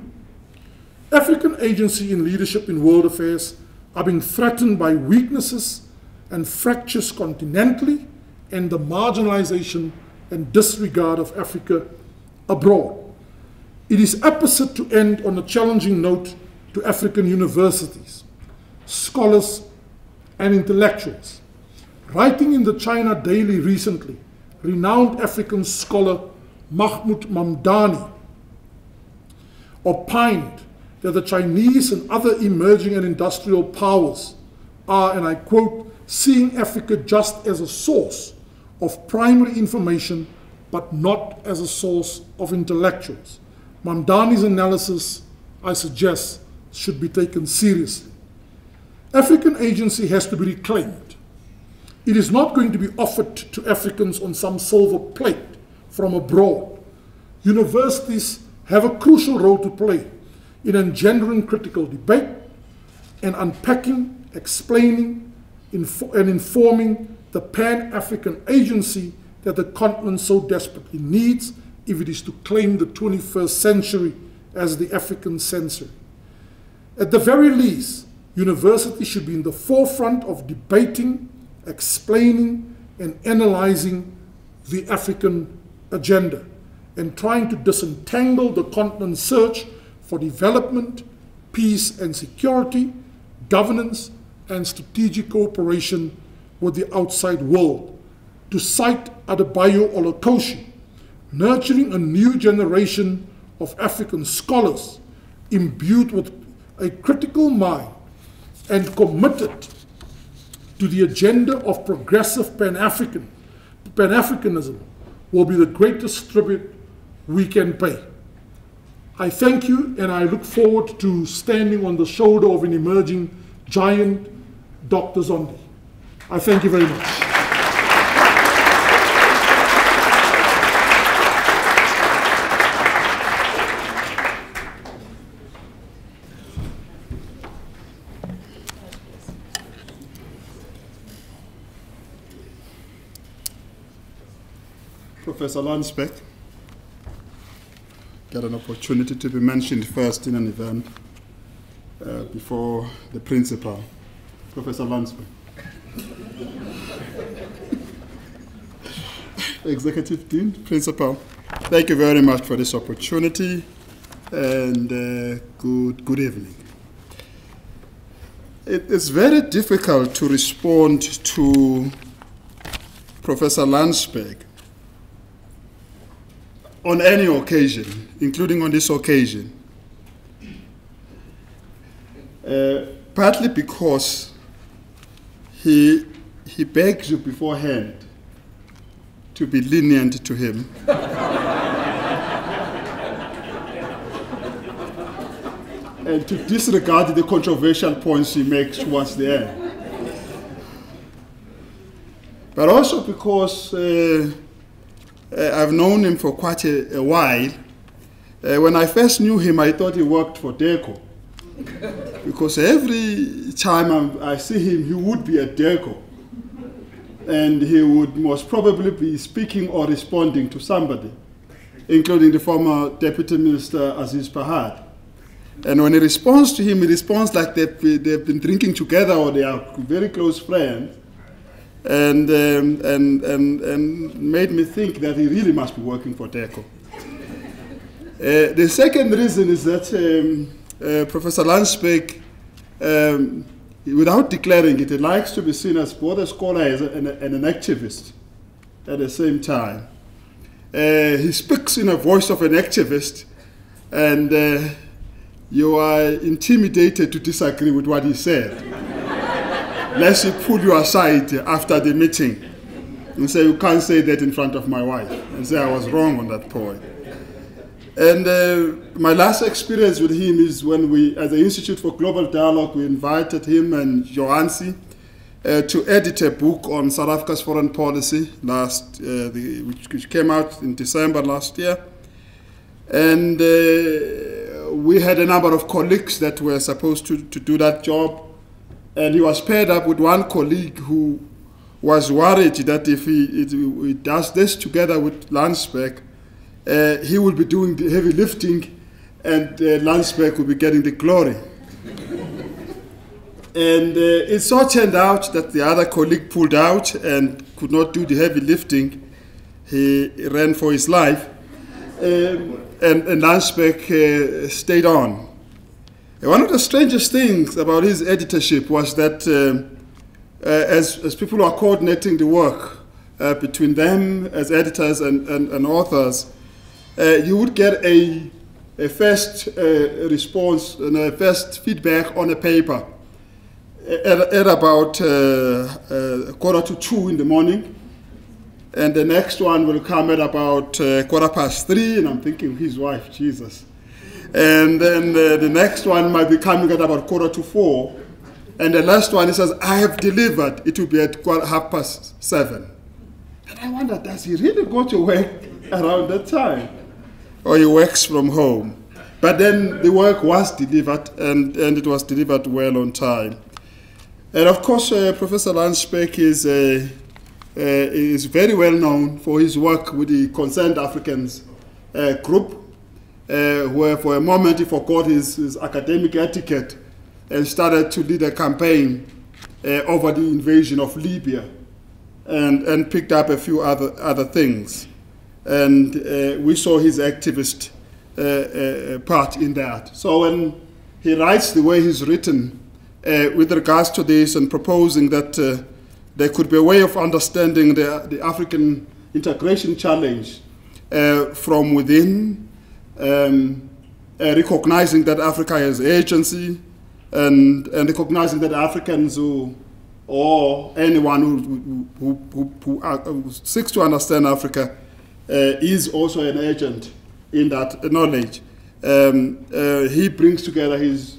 [SPEAKER 2] African agency and leadership in world affairs are being threatened by weaknesses and fractures continentally and the marginalization and disregard of Africa abroad. It is apposite to end on a challenging note to African universities, scholars, and intellectuals. Writing in the China Daily recently, renowned African scholar Mahmoud Mamdani opined that the Chinese and other emerging and industrial powers are, and I quote, seeing Africa just as a source of primary information, but not as a source of intellectuals. Mamdani's analysis, I suggest, should be taken seriously. African agency has to be reclaimed. It is not going to be offered to Africans on some silver plate from abroad. Universities have a crucial role to play in engendering critical debate and unpacking, explaining, and informing the Pan-African agency that the continent so desperately needs if it is to claim the 21st century as the African century. At the very least, universities should be in the forefront of debating, explaining, and analyzing the African agenda and trying to disentangle the continent's search for development, peace and security, governance, and strategic cooperation with the outside world. To cite Adebayo Olukoshi, nurturing a new generation of African scholars imbued with a critical mind and committed to the agenda of progressive Pan-Africanism will be the greatest tribute we can pay. I thank you, and I look forward to standing on the shoulder of an emerging giant, Dr. Zondi. I thank you very much.
[SPEAKER 4] Professor Landsberg, get an opportunity to be mentioned first in an event before the principal. Professor Landsberg. Executive Dean, Principal, thank you very much for this opportunity, and good evening. It is very difficult to respond to Professor Landsberg on any occasion, including on this occasion, partly because he begs you beforehand to be lenient to him. And to disregard the controversial points he makes towards the end. But also because I've known him for quite a while. When I first knew him, I thought he worked for DECO. Because every time I see him, he would be at DECO. and he would most probably be speaking or responding to somebody, including the former Deputy Minister Aziz Pahad. And when he responds to him, he responds like they've been drinking together or they are very close friends, and made me think that he really must be working for DECO. The second reason is that Professor Landsberg, without declaring it, he likes to be seen as both a scholar and an activist at the same time. He speaks in a voice of an activist, and you are intimidated to disagree with what he said. Lest he pull you aside after the meeting and say, you can't say that in front of my wife, and say I was wrong on that point. And my last experience with him is when we, as the Institute for Global Dialogue, we invited him and Johansi to edit a book on South Africa's foreign policy, which came out in December last year. And we had a number of colleagues that were supposed to do that job. And he was paired up with one colleague who was worried that if he does this together with Landsberg, he will be doing the heavy lifting and Landsberg will be getting the glory. And it so turned out that the other colleague pulled out and could not do the heavy lifting. He ran for his life, and Landsberg stayed on. One of the strangest things about his editorship was that as people are coordinating the work between them as editors and authors, you would get a first response and a first feedback on a paper at about 1:45 in the morning, and the next one will come at about 3:15, and I'm thinking, his wife, Jesus. And then the next one might be coming at about 4:45, and the last one, he says, I have delivered, it will be at 7:30. And I wonder, does he really go to work around that time? Or he works from home? But then the work was delivered, and it was delivered well on time. And of course, Professor Landsberg is very well known for his work with the Concerned Africans group, where for a moment he forgot his academic etiquette and started to lead a campaign over the invasion of Libya, and picked up a few other things. And we saw his activist part in that. So when he writes the way he's written with regards to this and proposing that there could be a way of understanding the African integration challenge from within, recognizing that Africa has agency, and recognizing that Africans or anyone who seeks to understand Africa is also an agent in that knowledge. He brings together his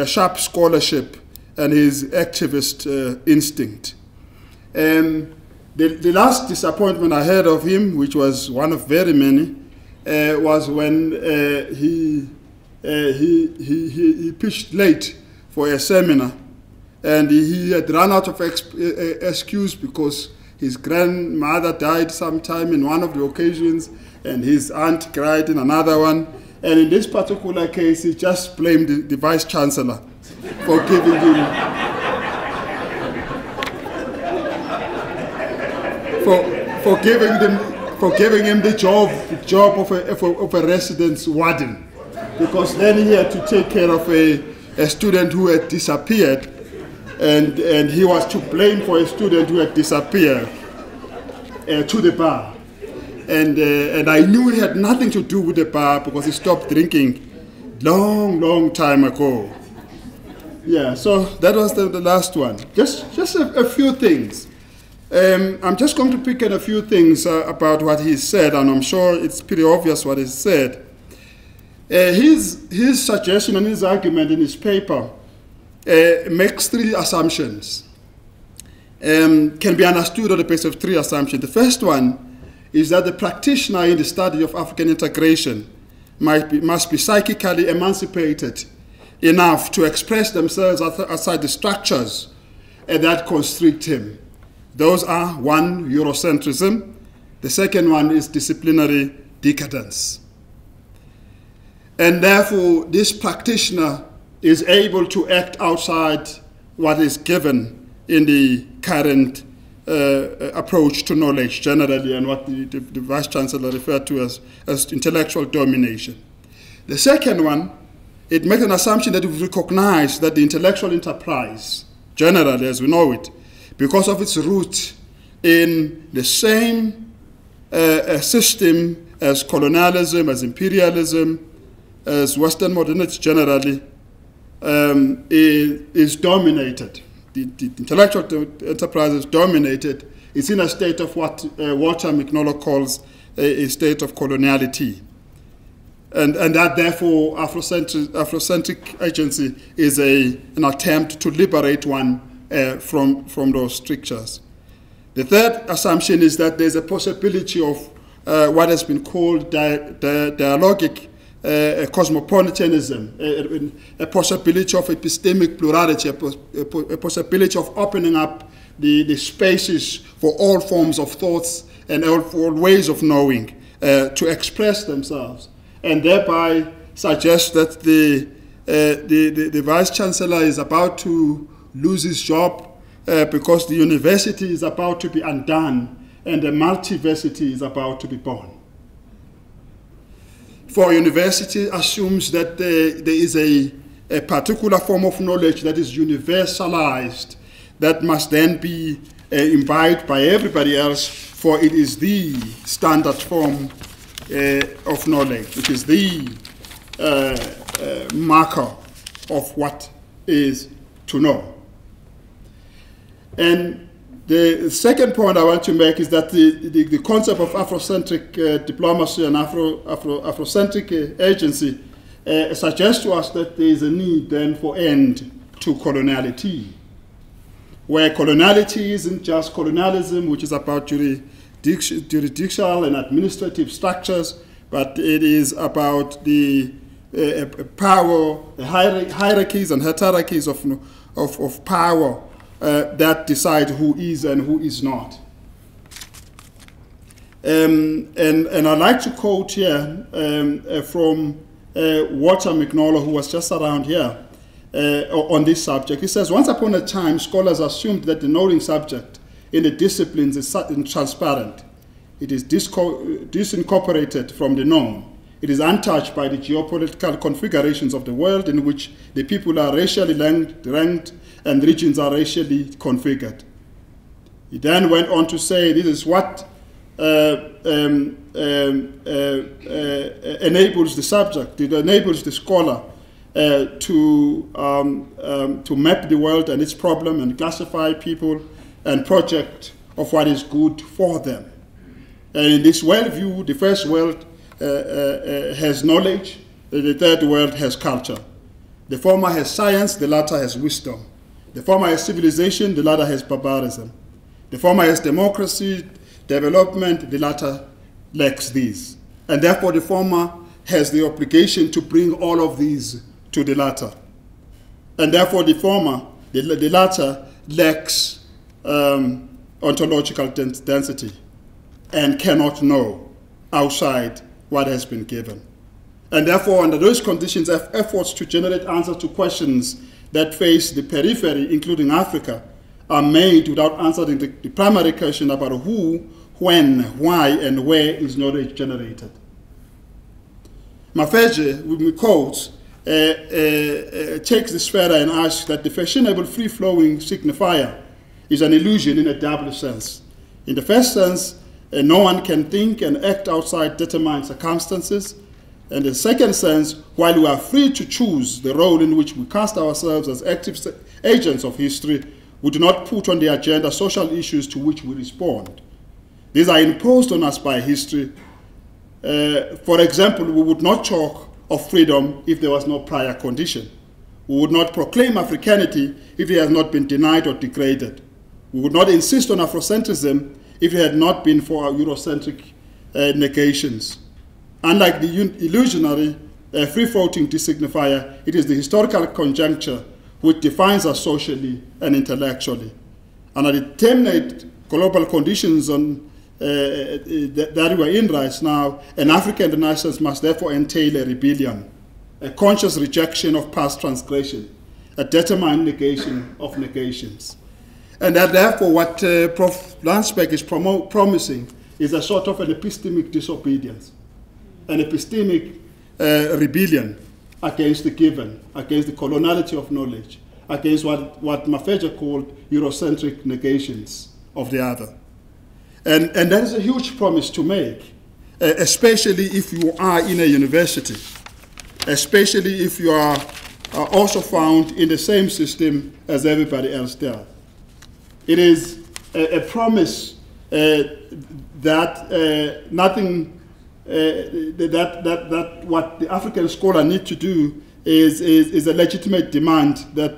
[SPEAKER 4] sharp scholarship and his activist instinct. The last disappointment I heard of him, which was one of very many, was when he pitched late for a seminar, and he had run out of excuse because his grandmother died sometime in one of the occasions, and his aunt cried in another one. And in this particular case, he just blamed the Vice Chancellor for giving him for giving him the job of a residence warden, because then he had to take care of a student who had disappeared. And he was to blame for a student who had disappeared to the bar. And I knew he had nothing to do with the bar because he stopped drinking long time ago. Yeah, so that was the last one. Just a few things. I'm just going to pick at a few things about what he said, and I'm sure it's pretty obvious what he said. His suggestion and his argument in his paper makes three assumptions, can be understood on the basis of three assumptions. The first one is that the practitioner in the study of African integration must be psychically emancipated enough to express themselves outside the structures that constrict him. Those are, one, Eurocentrism. The second one is disciplinary decadence. And therefore, this practitioner is able to act outside what is given in the current approach to knowledge generally, and what the Vice-Chancellor referred to as intellectual domination. The second one, it makes an assumption that we recognize that the intellectual enterprise, generally as we know it, because of its root in the same system as colonialism, as imperialism, as Western modernity generally, is dominated. The intellectual enterprise is dominated. It's in a state of what Walter McNulloch calls a state of coloniality. And that, therefore, Afrocentric agency is an attempt to liberate one from those strictures. The third assumption is that there's a possibility of what has been called dialogic cosmopolitanism, a possibility of epistemic plurality, a possibility of opening up the spaces for all forms of thoughts and all ways of knowing to express themselves, and thereby suggest that the Vice-Chancellor is about to lose his job because the university is about to be undone and the multiversity is about to be born. For university assumes that there is a particular form of knowledge that is universalized, that must then be imbibed by everybody else, for it is the standard form of knowledge. It is the marker of what is to know. And the second point I want to make is that the concept of Afrocentric diplomacy and Afrocentric agency suggests to us that there is a need then for end to coloniality, where coloniality isn't just colonialism, which is about jurisdictional and administrative structures, but it is about the power, the hierarchies and hierarchies of power that decide who is and who is not. And I'd like to quote here from Walter McNulloch, who was just around here on this subject. He says, once upon a time, scholars assumed that the knowing subject in the disciplines is transparent. It is disincorporated from the known. It is untouched by the geopolitical configurations of the world in which the people are racially ranked and regions are racially configured. He then went on to say this is what enables the subject, it enables the scholar to map the world and its problem and classify people and project of what is good for them. And in this worldview, the first world has knowledge, the third world has culture. The former has science, the latter has wisdom. The former has civilization, the latter has barbarism. The former has democracy, development, the latter lacks these. And therefore the former has the obligation to bring all of these to the latter. And therefore the former, the latter lacks ontological density and cannot know outside what has been given. And therefore, under those conditions, efforts to generate answers to questions that face the periphery, including Africa, are made without answering the primary question about who, when, why, and where is knowledge generated. Mafeje, with me quotes, takes this further and asks that the fashionable free-flowing signifier is an illusion in a double sense. In the first sense, no one can think and act outside determined circumstances. In the second sense, while we are free to choose the role in which we cast ourselves as active agents of history, we do not put on the agenda social issues to which we respond. These are imposed on us by history. For example, we would not talk of freedom if there was no prior condition. We would not proclaim Africanity if it has not been denied or degraded. We would not insist on Afrocentrism if it had not been for our Eurocentric negations. Unlike the illusionary free-floating designifier, it is the historical conjuncture which defines us socially and intellectually. And a determinate global conditions that we're in right now, an African Renaissance must therefore entail a rebellion, a conscious rejection of past transgression, a determined negation of negations. And that therefore what Prof. Landsberg is promising is a sort of an epistemic disobedience, an epistemic rebellion against the given, against the coloniality of knowledge, against what Mafeja called Eurocentric negations of the other. And that is a huge promise to make, especially if you are in a university, especially if you are also found in the same system as everybody else does. It is a promise that that what the African scholar need to do is a legitimate demand that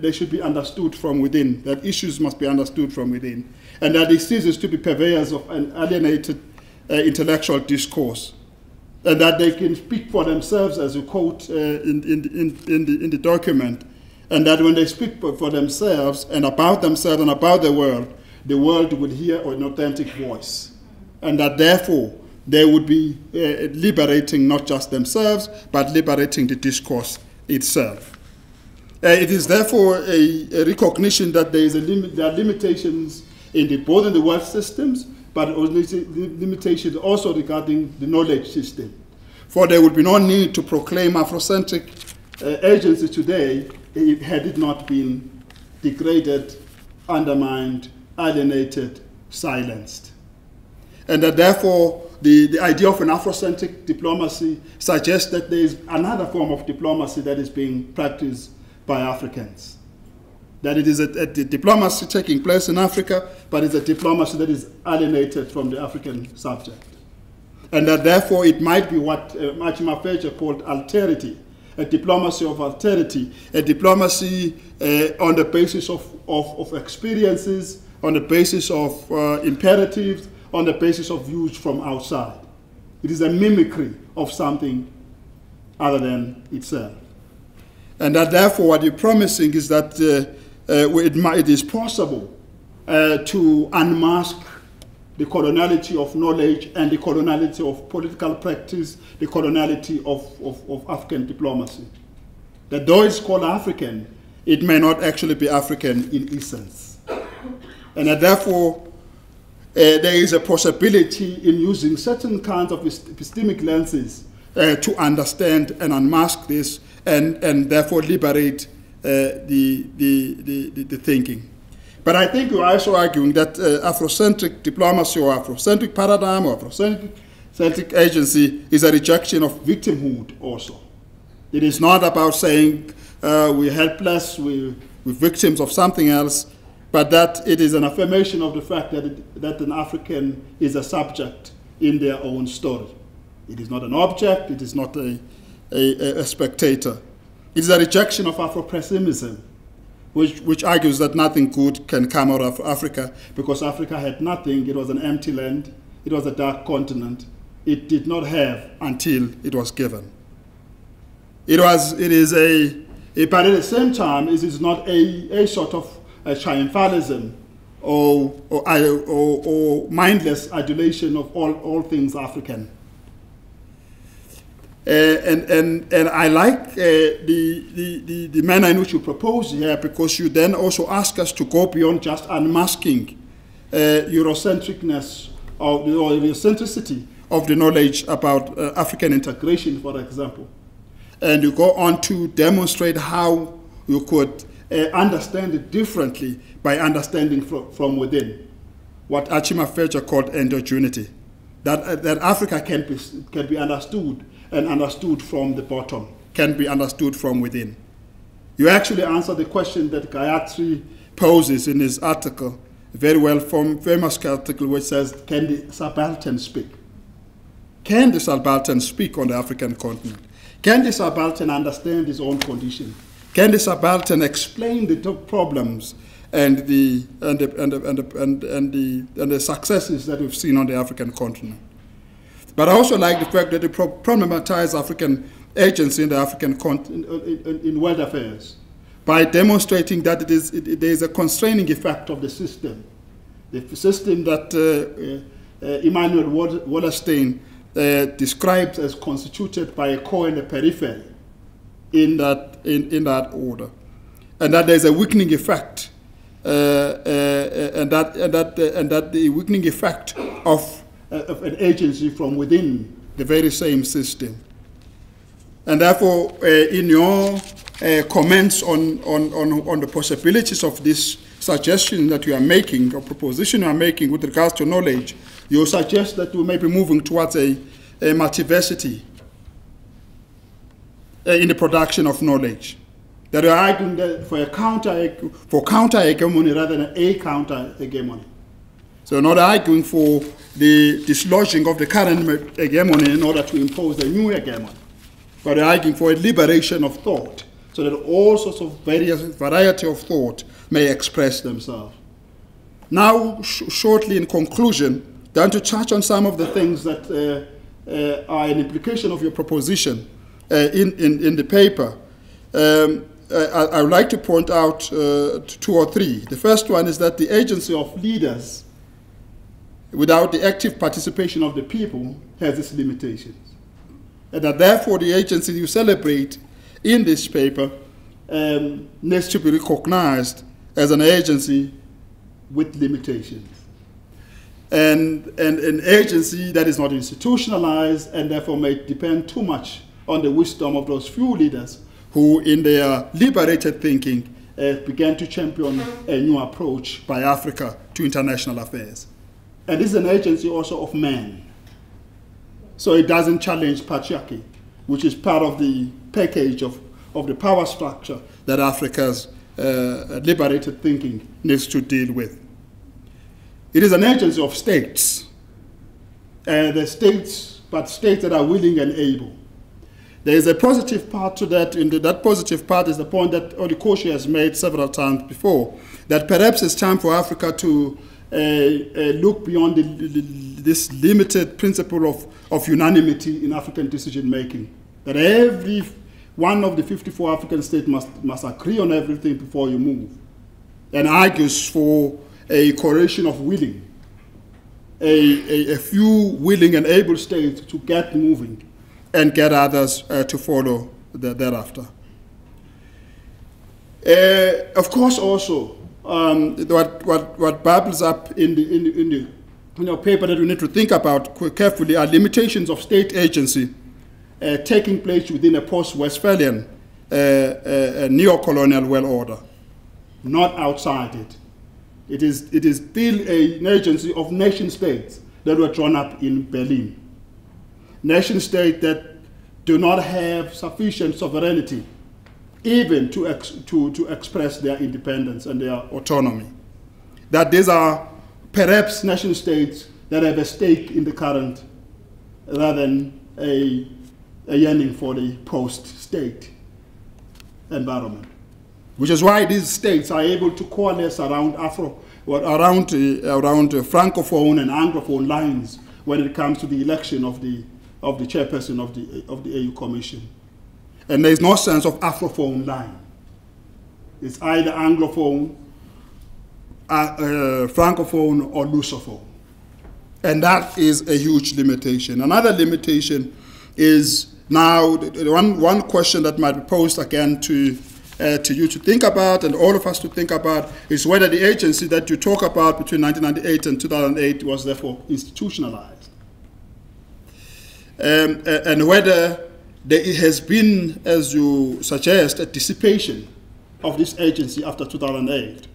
[SPEAKER 4] they should be understood from within, that issues must be understood from within, and that it ceases to be purveyors of an alienated intellectual discourse, and that they can speak for themselves, as you quote in the document, and that when they speak for themselves and about the world would hear an authentic voice, and that therefore they would be liberating not just themselves, but liberating the discourse itself. It is therefore a recognition that there are limitations both in the world systems, but limitations also regarding the knowledge system. For there would be no need to proclaim Afrocentric agency today had it not been degraded, undermined, alienated, silenced. And that therefore the idea of an Afrocentric diplomacy suggests that there is another form of diplomacy that is being practiced by Africans. That it is a diplomacy taking place in Africa, but it's a diplomacy that is alienated from the African subject. And that therefore it might be what Achima Feja called alterity, a diplomacy of alterity, a diplomacy on the basis of experiences, on the basis of imperatives, on the basis of views from outside. It is a mimicry of something other than itself. And that therefore what you're promising is that it is possible to unmask the coloniality of knowledge and the coloniality of political practice, the coloniality of African diplomacy. That though it's called African, it may not actually be African in essence. And that therefore there is a possibility in using certain kinds of epistemic lenses to understand and unmask this and therefore liberate the thinking. But I think we're also arguing that Afrocentric diplomacy or Afrocentric paradigm or Afrocentric agency is a rejection of victimhood also. It is not about saying we're helpless, we're victims of something else, but that it is an affirmation of the fact that an African is a subject in their own story. It is not an object, it is not a spectator. It is a rejection of Afro-pessimism, which argues that nothing good can come out of Africa because Africa had nothing, it was an empty land, it was a dark continent, it did not have until it was given. But at the same time, it is not a sort of a triumphalism or mindless adulation of all things African. And I like the manner in which you propose here, because you then also ask us to go beyond just unmasking Eurocentricness or Eurocentricity of the knowledge about African integration, for example. And you go on to demonstrate how you could understand it differently by understanding from within, what Achima Feja called endogeneity, that Africa can be understood and understood from the bottom, can be understood from within. You actually answer the question that Gayatri poses in his article, very well famous article, which says, can the subaltern speak? Can the subaltern speak on the African continent? Can the subaltern understand his own condition? Can the subaltern explain the problems and the successes that we've seen on the African continent? But I also like the fact that they problematize African agency in the African continent in world affairs by demonstrating that there is a constraining effect of the system the system that Emmanuel Wallerstein describes as constituted by a core and a periphery in that order, and that there's a weakening effect, and that the weakening effect of an agency from within the very same system. And therefore, in your comments on the possibilities of this suggestion that you are making, or proposition you are making with regards to knowledge, you suggest that we may be moving towards a multiversity in the production of knowledge. That you are arguing that for counter-hegemony rather than a counter-hegemony. So you're not arguing for the dislodging of the current hegemony in order to impose a new hegemony, but you're arguing for a liberation of thought, so that all sorts of variety of thought may express themselves. Now, shortly in conclusion, down to touch on some of the things that are an implication of your proposition in the paper. I would like to point out 2 or 3. The first one is that the agency of leaders without the active participation of the people has its limitations. And that therefore the agency you celebrate in this paper needs to be recognized as an agency with limitations. And an agency that is not institutionalized and therefore may depend too much on the wisdom of those few leaders who, in their liberated thinking, began to champion a new approach by Africa to international affairs. And this is an agency also of men. So it doesn't challenge patriarchy, which is part of the package of the power structure that Africa's liberated thinking needs to deal with. It is an agency of states, the states, but states that are willing and able. There is a positive part to that, and that positive part is the point that Olikoshi has made several times before, that perhaps it's time for Africa to look beyond this limited principle of unanimity in African decision-making, that every one of the 54 African states must agree on everything before you move, and argues for a coalition of willing, a few willing and able states to get moving and get others to follow thereafter. Of course, also, what bubbles up in the paper that we need to think about carefully are limitations of state agency taking place within a post-Westphalian neo-colonial world order, not outside it. It is still an agency of nation-states that were drawn up in Berlin. Nation-states that do not have sufficient sovereignty even to express their independence and their autonomy. That these are perhaps nation-states that have a stake in the current rather than a yearning for the post-state environment. Which is why these states are able to coalesce around around francophone and anglophone lines when it comes to the election of the chairperson of the AU Commission. And there is no sense of Afrophone line. It's either anglophone, francophone, or lusophone. And that is a huge limitation. Another limitation is now one question that might be posed again to you to think about, and all of us to think about, is whether the agency that you talk about between 1998 and 2008 was therefore institutionalized. And whether there has been, as you suggest, a dissipation of this agency after 2008,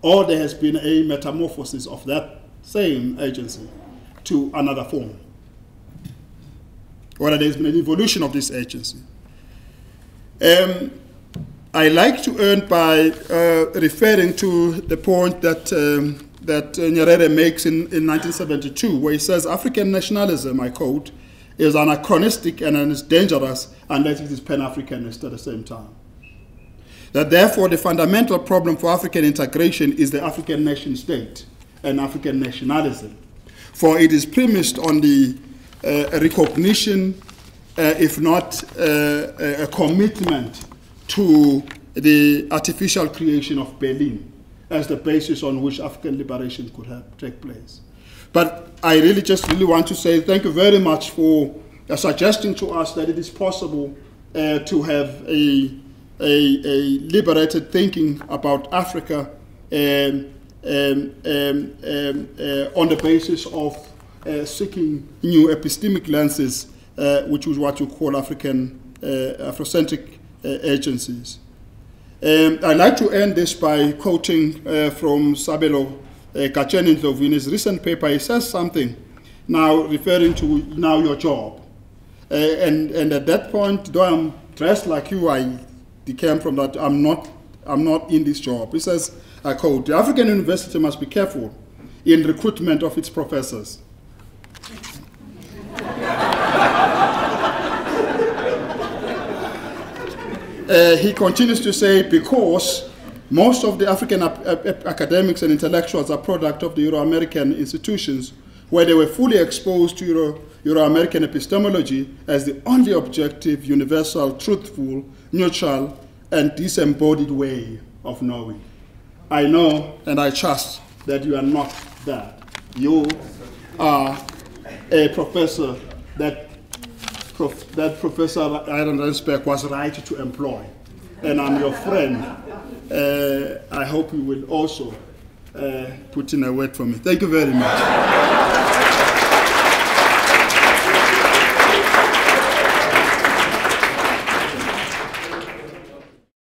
[SPEAKER 4] or there has been a metamorphosis of that same agency to another form, whether there's been an evolution of this agency. I like to end by referring to the point that Nyerere makes in 1972, where he says, African nationalism, I quote, is anachronistic and is dangerous unless it is Pan-Africanist at the same time. That therefore the fundamental problem for African integration is the African nation state and African nationalism. For it is premised on the recognition, if not a commitment to the artificial creation of Berlin as the basis on which African liberation could take place. But I really want to say thank you very much for suggesting to us that it is possible to have a liberated thinking about Africa on the basis of seeking new epistemic lenses, which is what you call Afro-centric agencies. I'd like to end this by quoting from Sabelo Kachenindlovu in his recent paper. He says something now referring to your job. And at that point, though I'm dressed like you, I decame from that I'm not in this job. He says, I quote, "The African university must be careful in recruitment of its professors." He continues to say, because most of the African academics and intellectuals are product of the Euro-American institutions, where they were fully exposed to Euro-American epistemology as the only objective, universal, truthful, neutral, and disembodied way of knowing. I know and I trust that you are not that. You are a professor that Professor Landsberg was right to employ. And I'm your friend. I hope you will also put in a word for me. Thank you very much.